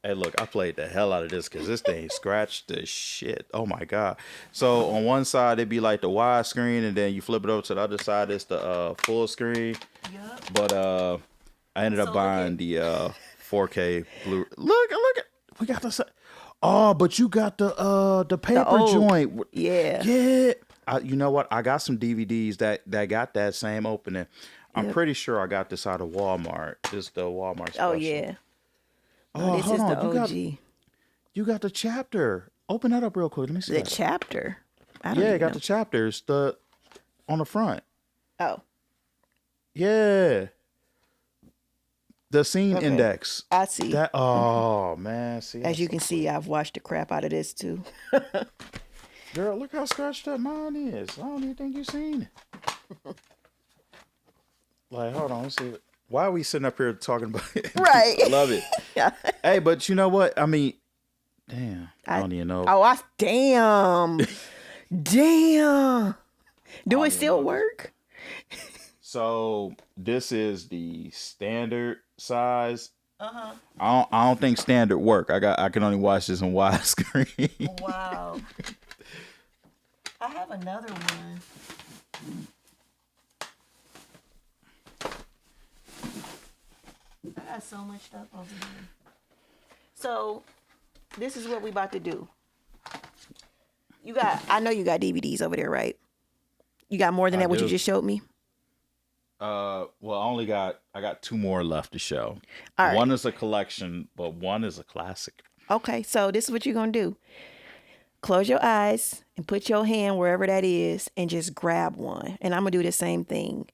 Speaker 2: Hey, look, I played the hell out of this because this thing scratched the shit. Oh my god! So on one side it'd be like the wide screen, and then you flip it over to the other side, it's the full screen.
Speaker 1: Yep.
Speaker 2: But I ended up buying the 4K blue. Look at we got the. Oh, but you got the paper joint.
Speaker 1: Yeah.
Speaker 2: Yeah. You know what? I got some DVDs that got that same opening. I'm pretty sure I got this out of Walmart. This is the Walmart special.
Speaker 1: Oh yeah.
Speaker 2: Oh,
Speaker 1: this
Speaker 2: hold
Speaker 1: is
Speaker 2: on.
Speaker 1: the OG.
Speaker 2: You got the chapter. Open that up real quick. Let me see.
Speaker 1: The
Speaker 2: that.
Speaker 1: chapter. I don't
Speaker 2: Yeah,
Speaker 1: even
Speaker 2: it got
Speaker 1: know.
Speaker 2: the chapters on the front.
Speaker 1: Oh.
Speaker 2: Yeah. The scene index.
Speaker 1: I see.
Speaker 2: That. Oh man, see.
Speaker 1: As you can see, I've watched the crap out of this too.
Speaker 2: Girl, look how scratched up mine is. I don't even think you've seen it. Like, hold on, let's see. Why are we sitting up here talking about it?
Speaker 1: Right.
Speaker 2: I love it. Yeah. Hey, but you know what? I mean, damn. I don't even know.
Speaker 1: Oh, damn. Damn. Do it still work?
Speaker 2: So this is the standard size. I don't think standard work. I can only watch this in widescreen.
Speaker 1: Wow. I have another one. I got so much stuff over here. So this is what we about to do. I know you got DVDs over there, right? You got more than that, what you just showed me?
Speaker 2: Well, I got 2 more left to show.
Speaker 1: All right.
Speaker 2: One is a collection, but one is a classic.
Speaker 1: Okay, so this is what you're going to do. Close your eyes and put your hand wherever that is and just grab one. And I'm going to do the same thing.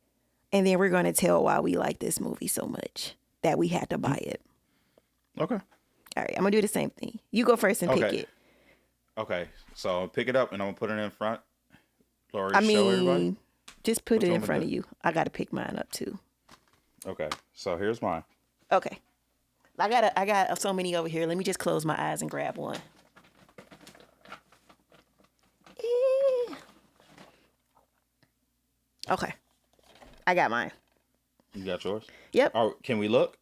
Speaker 1: And then we're going to tell why we like this movie so much that we had to buy it.
Speaker 2: Okay.
Speaker 1: All right, I'm going to do the same thing. You go first and pick it.
Speaker 2: Okay, so I'll pick it up and I'm going to put it in front. Lori, show everybody.
Speaker 1: Just put it in front of you. I got to pick mine up too.
Speaker 2: Okay, so here's mine.
Speaker 1: Okay. I got so many over here. Let me just close my eyes and grab one. Okay. I got mine.
Speaker 2: You got yours?
Speaker 1: Yep.
Speaker 2: Oh, can we look?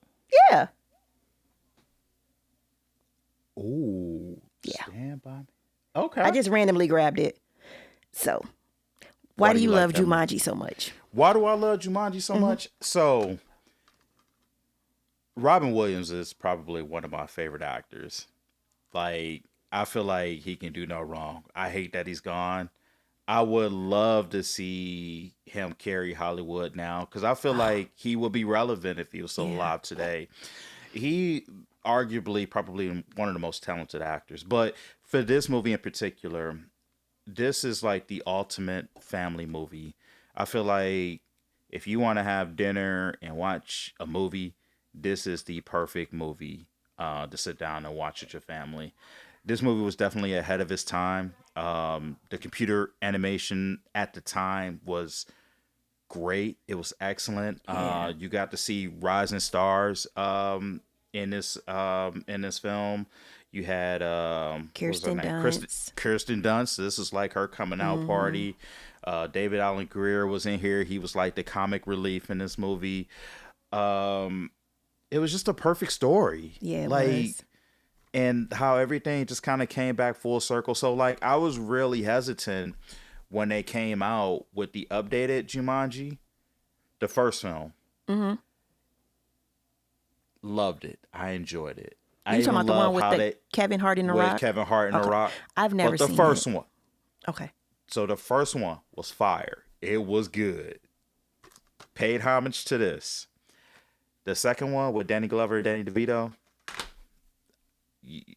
Speaker 1: Yeah.
Speaker 2: Ooh.
Speaker 1: Yeah.
Speaker 2: Stand by me. Okay.
Speaker 1: I just randomly grabbed it. So, why do you love Jumanji so much?
Speaker 2: Why do I love Jumanji so much? So, Robin Williams is probably one of my favorite actors. Like, I feel like he can do no wrong. I hate that he's gone. I would love to see him carry Hollywood now because I feel like he would be relevant if he was still alive today. He arguably probably one of the most talented actors. But for this movie in particular, this is like the ultimate family movie. I feel like if you want to have dinner and watch a movie, this is the perfect movie to sit down and watch with your family. This movie was definitely ahead of its time. The computer animation at the time was great. It was excellent. You got to see rising stars in this film. You had
Speaker 1: Kirsten Dunst.
Speaker 2: Kirsten Dunst. This is like her coming out party. David Alan Grier was in here. He was like the comic relief in this movie. It was just a perfect story.
Speaker 1: Yeah, it was.
Speaker 2: And how everything just kind of came back full circle. So, like, I was really hesitant when they came out with the updated Jumanji, the first film. Mm-hmm. Loved it. I enjoyed it.
Speaker 1: You talking about the one with Kevin Hart and The Rock?
Speaker 2: With Kevin Hart and The Rock.
Speaker 1: I've never seen
Speaker 2: the first one.
Speaker 1: Okay.
Speaker 2: So, the first one was fire. It was good. Paid homage to this. The second one with Danny Glover and Danny DeVito.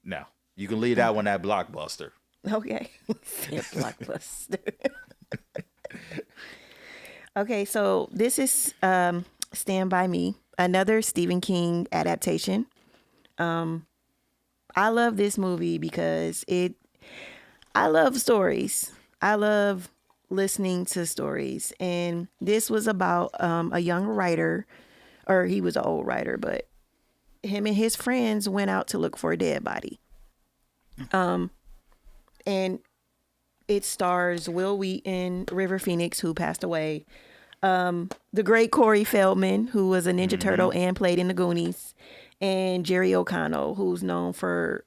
Speaker 2: No, you can leave that one at Blockbuster.
Speaker 1: Okay. Blockbuster. Okay, so this is Stand By Me, another Stephen King adaptation. I love this movie because I love stories. I love listening to stories. And this was about a young writer, or he was an old writer, but him and his friends went out to look for a dead body. And it stars Will Wheaton, River Phoenix, who passed away, the great Corey Feldman, who was a Ninja Turtle and played in the Goonies, and Jerry O'Connell, who's known for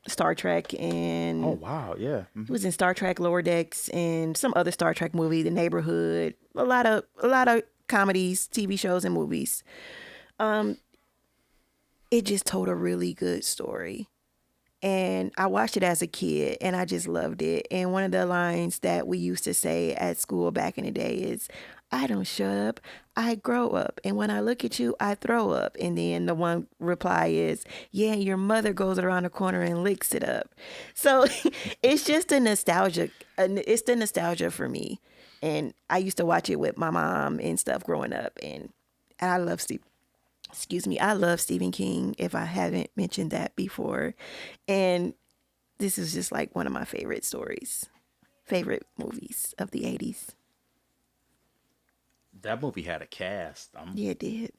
Speaker 1: Star Trek and he was in Star Trek Lower Decks and some other Star Trek movie, The Neighborhood, a lot of comedies, TV shows, and movies. It just told a really good story. And I watched it as a kid and I just loved it. And one of the lines that we used to say at school back in the day is, I don't shut up, I grow up. And when I look at you, I throw up. And then the one reply is, yeah, your mother goes around the corner and licks it up. So it's just a nostalgia. It's the nostalgia for me. And I used to watch it with my mom and stuff growing up. And I love Excuse me. I love Stephen King, if I haven't mentioned that before. And this is just like one of my favorite movies of the 80s.
Speaker 2: That movie had a cast.
Speaker 1: Yeah, it did.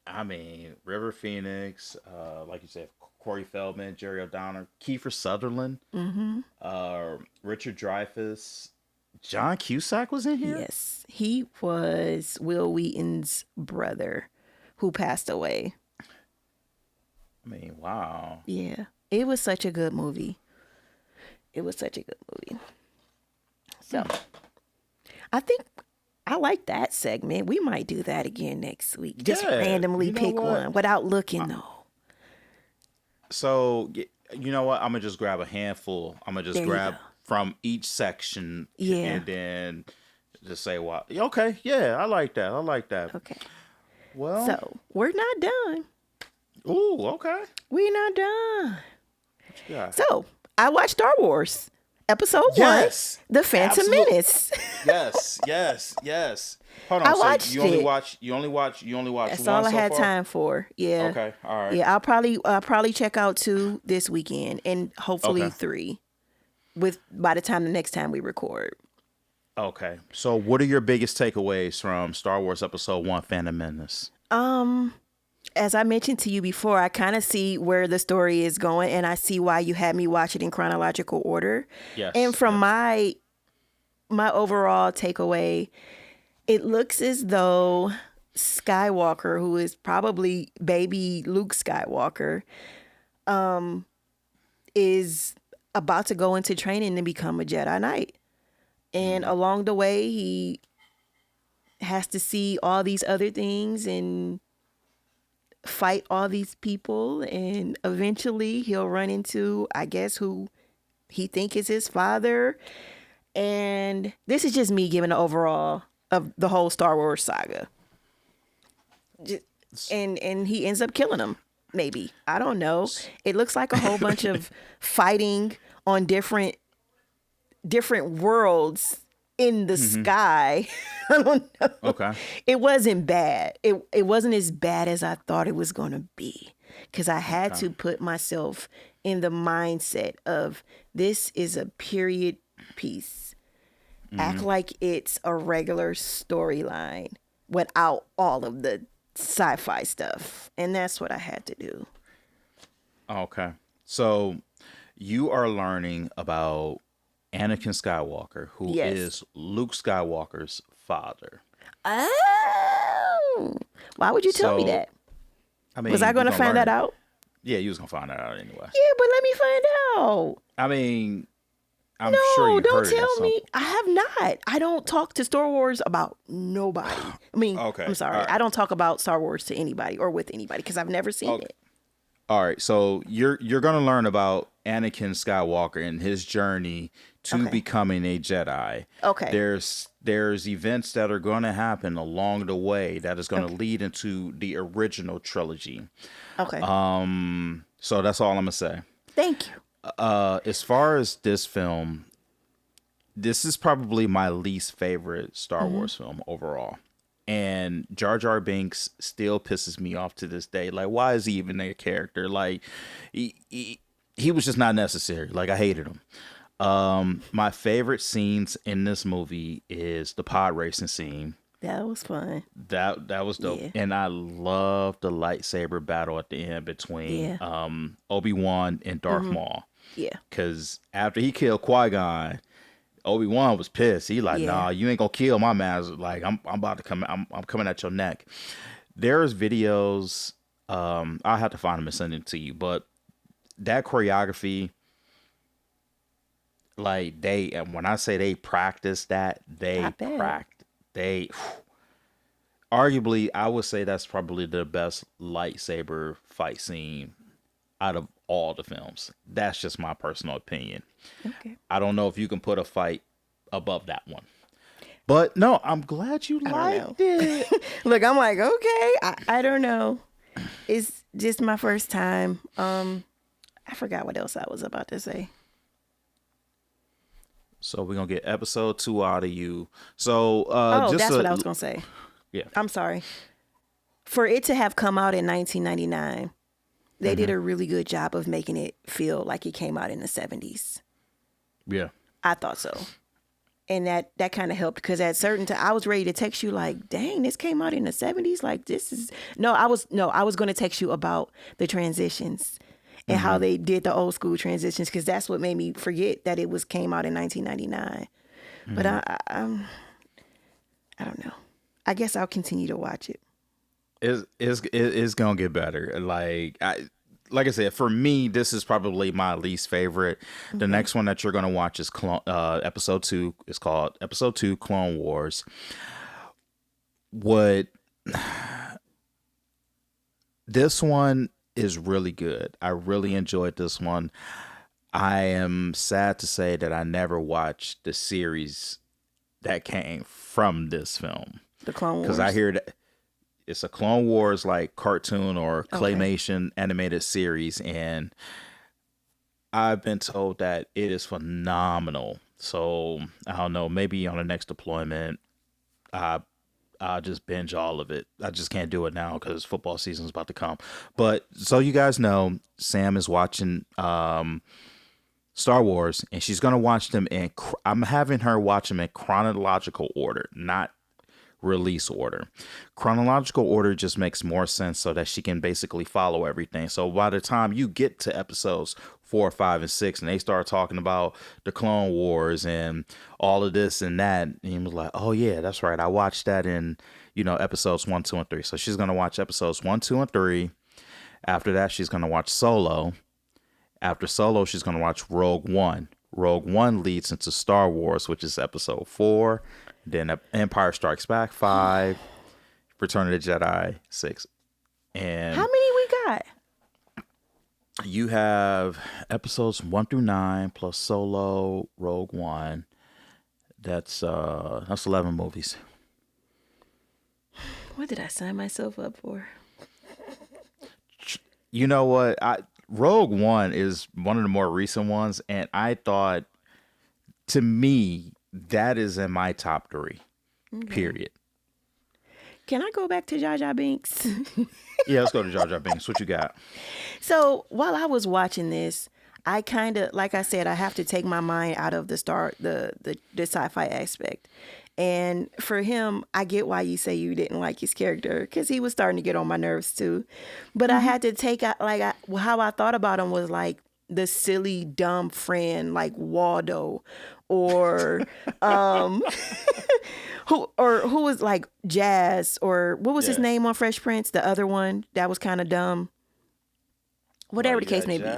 Speaker 2: I mean, River Phoenix, like you said, Corey Feldman, Jerry O'Donnell, Kiefer Sutherland, Richard Dreyfuss, John Cusack was in here?
Speaker 1: Yes. He was Will Wheaton's brother who passed away.
Speaker 2: I mean, wow.
Speaker 1: Yeah. It was such a good movie. So, I think I like that segment. We might do that again next week. Just randomly pick one without looking, though.
Speaker 2: So, you know what? I'm going to just grab a handful. I'm going to just grab from each section. And then just say, well, okay, yeah, I like that.
Speaker 1: Okay.
Speaker 2: Well.
Speaker 1: So, we're not done.
Speaker 2: Ooh, okay.
Speaker 1: We're not done.
Speaker 2: What you got?
Speaker 1: So, I watched Star Wars. Episode 1, The Phantom Menace.
Speaker 2: yes. Hold on.
Speaker 1: I watched
Speaker 2: you only watch.
Speaker 1: That's
Speaker 2: one
Speaker 1: all I
Speaker 2: so
Speaker 1: had
Speaker 2: far?
Speaker 1: time for. Yeah.
Speaker 2: Okay. All right.
Speaker 1: Yeah, I'll probably check out 2 this weekend and hopefully 3 by the time the next time we record.
Speaker 2: Okay. So, what are your biggest takeaways from Star Wars Episode 1, Phantom Menace?
Speaker 1: As I mentioned to you before, I kind of see where the story is going, and I see why you had me watch it in chronological order.
Speaker 2: Yes.
Speaker 1: And from my overall takeaway, it looks as though Skywalker, who is probably baby Luke Skywalker, is about to go into training to become a Jedi Knight. And along the way, he has to see all these other things and fight all these people, and eventually he'll run into, I guess, who he think is his father. And this is just me giving the overall of the whole Star Wars saga. And he ends up killing him, maybe. I don't know. It looks like a whole bunch of fighting on different worlds in the sky. I don't know.
Speaker 2: Okay.
Speaker 1: It wasn't bad. It wasn't as bad as I thought it was going to be, because I had to put myself in the mindset of this is a period piece. Act like it's a regular storyline without all of the sci-fi stuff. And that's what I had to do.
Speaker 2: Okay. So you are learning about Anakin Skywalker, who is Luke Skywalker's father.
Speaker 1: Oh, why would you tell me that?
Speaker 2: I mean,
Speaker 1: was I going to find that out?
Speaker 2: Yeah, you was going to find that out anyway.
Speaker 1: Yeah, but let me find out.
Speaker 2: I mean, I'm sure you heard it.
Speaker 1: No, don't tell me. I have not. I don't talk to Star Wars about nobody. I mean, I'm sorry. Right. I don't talk about Star Wars to anybody or with anybody because I've never seen it.
Speaker 2: All right, so you're going to learn about Anakin Skywalker and his journey to becoming a Jedi. Okay. There's events that are going to happen along the way that is going to lead into the original trilogy. Okay. So that's all I'm going to say.
Speaker 1: Thank you.
Speaker 2: As far as this film, this is probably my least favorite Star Wars film overall. And Jar Jar Binks still pisses me off to this day. Like, why is he even a character? Like, he was just not necessary. Like, I hated him. My favorite scenes in this movie is the pod racing scene.
Speaker 1: That was fun.
Speaker 2: That was dope. Yeah. And I love the lightsaber battle at the end between Obi-Wan and Darth Maul. Yeah. Because after he killed Qui-Gon, Obi-Wan was pissed. He like, nah, you ain't gonna kill my man. Like, I'm about to come. I'm coming at your neck. There's videos. I'll have to find them and send it to you. But that choreography, like when I say they practice that, arguably, I would say that's probably the best lightsaber fight scene out of all the films. That's just my personal opinion. Okay. I don't know if you can put a fight above that one. But no, I'm glad you liked it.
Speaker 1: Look, I'm like, okay, I don't know. It's just my first time. I forgot what else I was about to say.
Speaker 2: So we're going to get episode 2 out of you. So
Speaker 1: that's what I was going to say. Yeah. I'm sorry. for it to have come out in 1999, they did a really good job of making it feel like it came out in the 70s.
Speaker 2: Yeah.
Speaker 1: I thought so. And that kind of helped because at certain time I was ready to text you like, dang, this came out in the 70s. Like this is I was going to text you about the transitions and how they did the old school transitions because that's what made me forget that it came out in 1999. But I don't know. I guess I'll continue to watch it.
Speaker 2: It's gonna get better. Like I said, for me, this is probably my least favorite. The next one that you're gonna watch is episode 2. It's called episode 2, Clone Wars. This one is really good. I really enjoyed this one. I am sad to say that I never watched the series that came from this film.
Speaker 1: The Clone Wars.
Speaker 2: Because I hear that it's a Clone Wars like cartoon or claymation animated series, and I've been told that it is phenomenal. So I don't know, maybe on the next deployment, I'll just binge all of it. I just can't do it now because football season is about to come. But so you guys know, Sam is watching Star Wars, and she's gonna watch them I'm having her watch them in chronological order, not release order. Chronological order just makes more sense so that she can basically follow everything. So by the time you get to episodes 4, 5, and 6, and they start talking about the Clone Wars and all of this and that, and you was like, oh yeah, that's right, I watched that in episodes 1, 2, and 3. So she's gonna watch episodes 1, 2, and 3. After that, she's gonna watch Solo. After Solo, she's gonna watch Rogue One. Rogue One leads into Star Wars, which is episode 4. Then Empire Strikes Back 5, Return of the Jedi 6, and
Speaker 1: how many we got?
Speaker 2: You have episodes 1 through 9 plus Solo, Rogue One. That's 11 movies.
Speaker 1: What did I sign myself up for?
Speaker 2: You know what? Rogue One is one of the more recent ones, and I thought, to me, that is in my top 3. Period.
Speaker 1: Can I go back to Jar Jar Binks?
Speaker 2: Yeah, let's go to Jar Jar Binks. What you got?
Speaker 1: So while I was watching this, I kind of, like I said, I have to take my mind out of the sci-fi aspect. And for him, I get why you say you didn't like his character because he was starting to get on my nerves too. But I had to take out, how I thought about him was like the silly, dumb friend like Waldo or who was like Jazz, or what was his name on Fresh Prince? The other one that was kind of dumb. Whatever the case may be.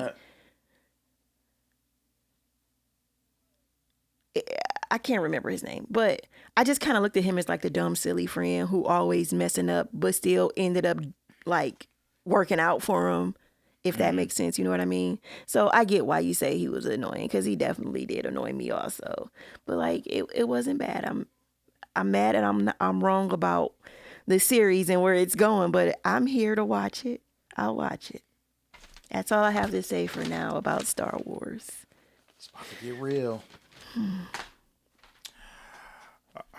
Speaker 1: I can't remember his name, but I just kind of looked at him as like the dumb, silly friend who always messing up, but still ended up like working out for him, if that makes sense. You know what I mean? So I get why you say he was annoying, because he definitely did annoy me also. But like, it wasn't bad. I'm mad and I'm wrong about the series and where it's going, but I'm here to watch it. I'll watch it. That's all I have to say for now about Star Wars.
Speaker 2: It's about to get real.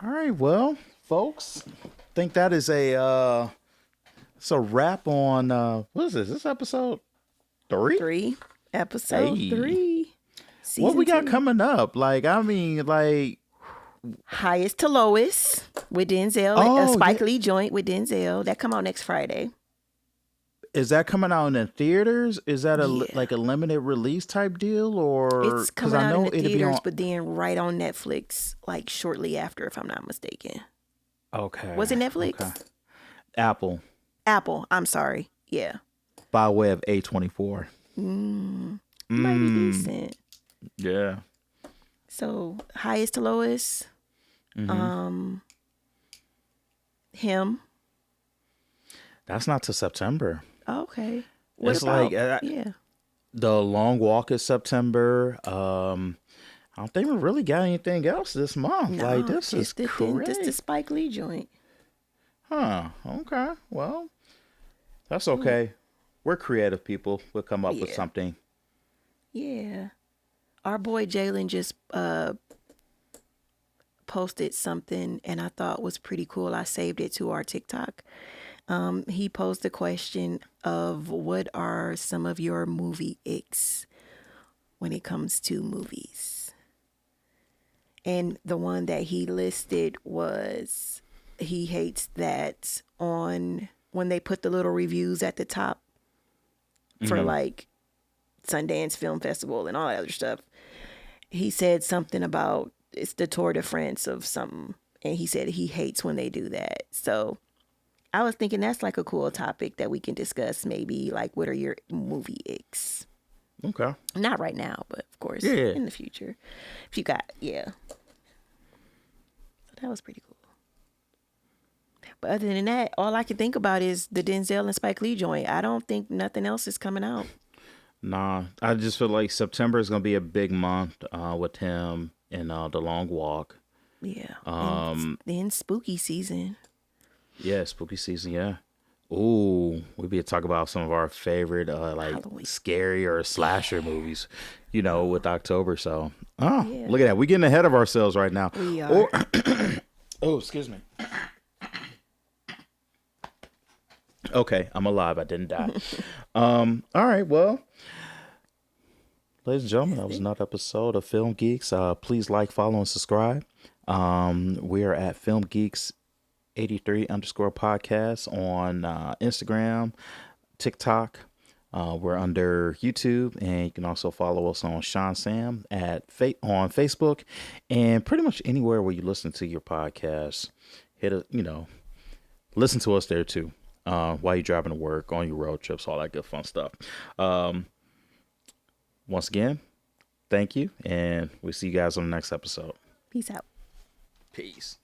Speaker 2: All right, well, folks, I think that is it's a wrap on what is this? This episode 3?
Speaker 1: Episode 3.
Speaker 2: What we got coming up? Like, I mean, like
Speaker 1: Highest to Lowest with Denzel, a Spike Lee joint with Denzel that come out next Friday.
Speaker 2: Is that coming out in the theaters? Is that like a limited release type deal, or
Speaker 1: it's coming out in the theaters, but then right on Netflix, like shortly after, if I'm not mistaken.
Speaker 2: Okay.
Speaker 1: Was it Netflix?
Speaker 2: Okay. Apple.
Speaker 1: I'm sorry. Yeah.
Speaker 2: By way of A24.
Speaker 1: Might be decent.
Speaker 2: Yeah.
Speaker 1: So Highest to Lowest. Him.
Speaker 2: That's not till September.
Speaker 1: Okay.
Speaker 2: What about, like The Long Walk is September. I don't think we really got anything else this month. No, like, this is crazy.
Speaker 1: This is the Spike Lee joint.
Speaker 2: Huh. Okay. Well, that's okay. We're creative people. We'll come up with something.
Speaker 1: Yeah. Our boy Jalen just posted something and I thought was pretty cool. I saved it to our TikTok. He posed the question of what are some of your movie icks when it comes to movies. And the one that he listed was he hates that on when they put the little reviews at the top for like Sundance Film Festival and all that other stuff. He said something about it's the Tour de France of something. And he said he hates when they do that. So I was thinking that's like a cool topic that we can discuss maybe. Like, what are your movie icks?
Speaker 2: Okay.
Speaker 1: Not right now, but of course in the future. If you got, That was pretty cool. But other than that, all I can think about is the Denzel and Spike Lee joint. I don't think nothing else is coming out.
Speaker 2: Nah, I just feel like September is going to be a big month with him and The Long Walk.
Speaker 1: Yeah. And then spooky season.
Speaker 2: Yeah, spooky season, yeah. Ooh, we'll be to talk about some of our favorite like Halloween. Scary or slasher movies, with October. So, look at that. We're getting ahead of ourselves right now.
Speaker 1: We are.
Speaker 2: Oh, excuse me. Okay, I'm alive. I didn't die. All right, well, ladies and gentlemen, that was another episode of Film Geeks. Please like, follow, and subscribe. We are at FilmGeeks83 _ podcast on Instagram, TikTok. We're under YouTube, and you can also follow us on Sean Sam on Facebook, and pretty much anywhere where you listen to your podcasts. Listen to us there too. While you're driving to work, on your road trips, all that good fun stuff. Once again, thank you, and we'll see you guys on the next episode.
Speaker 1: Peace out.
Speaker 2: Peace.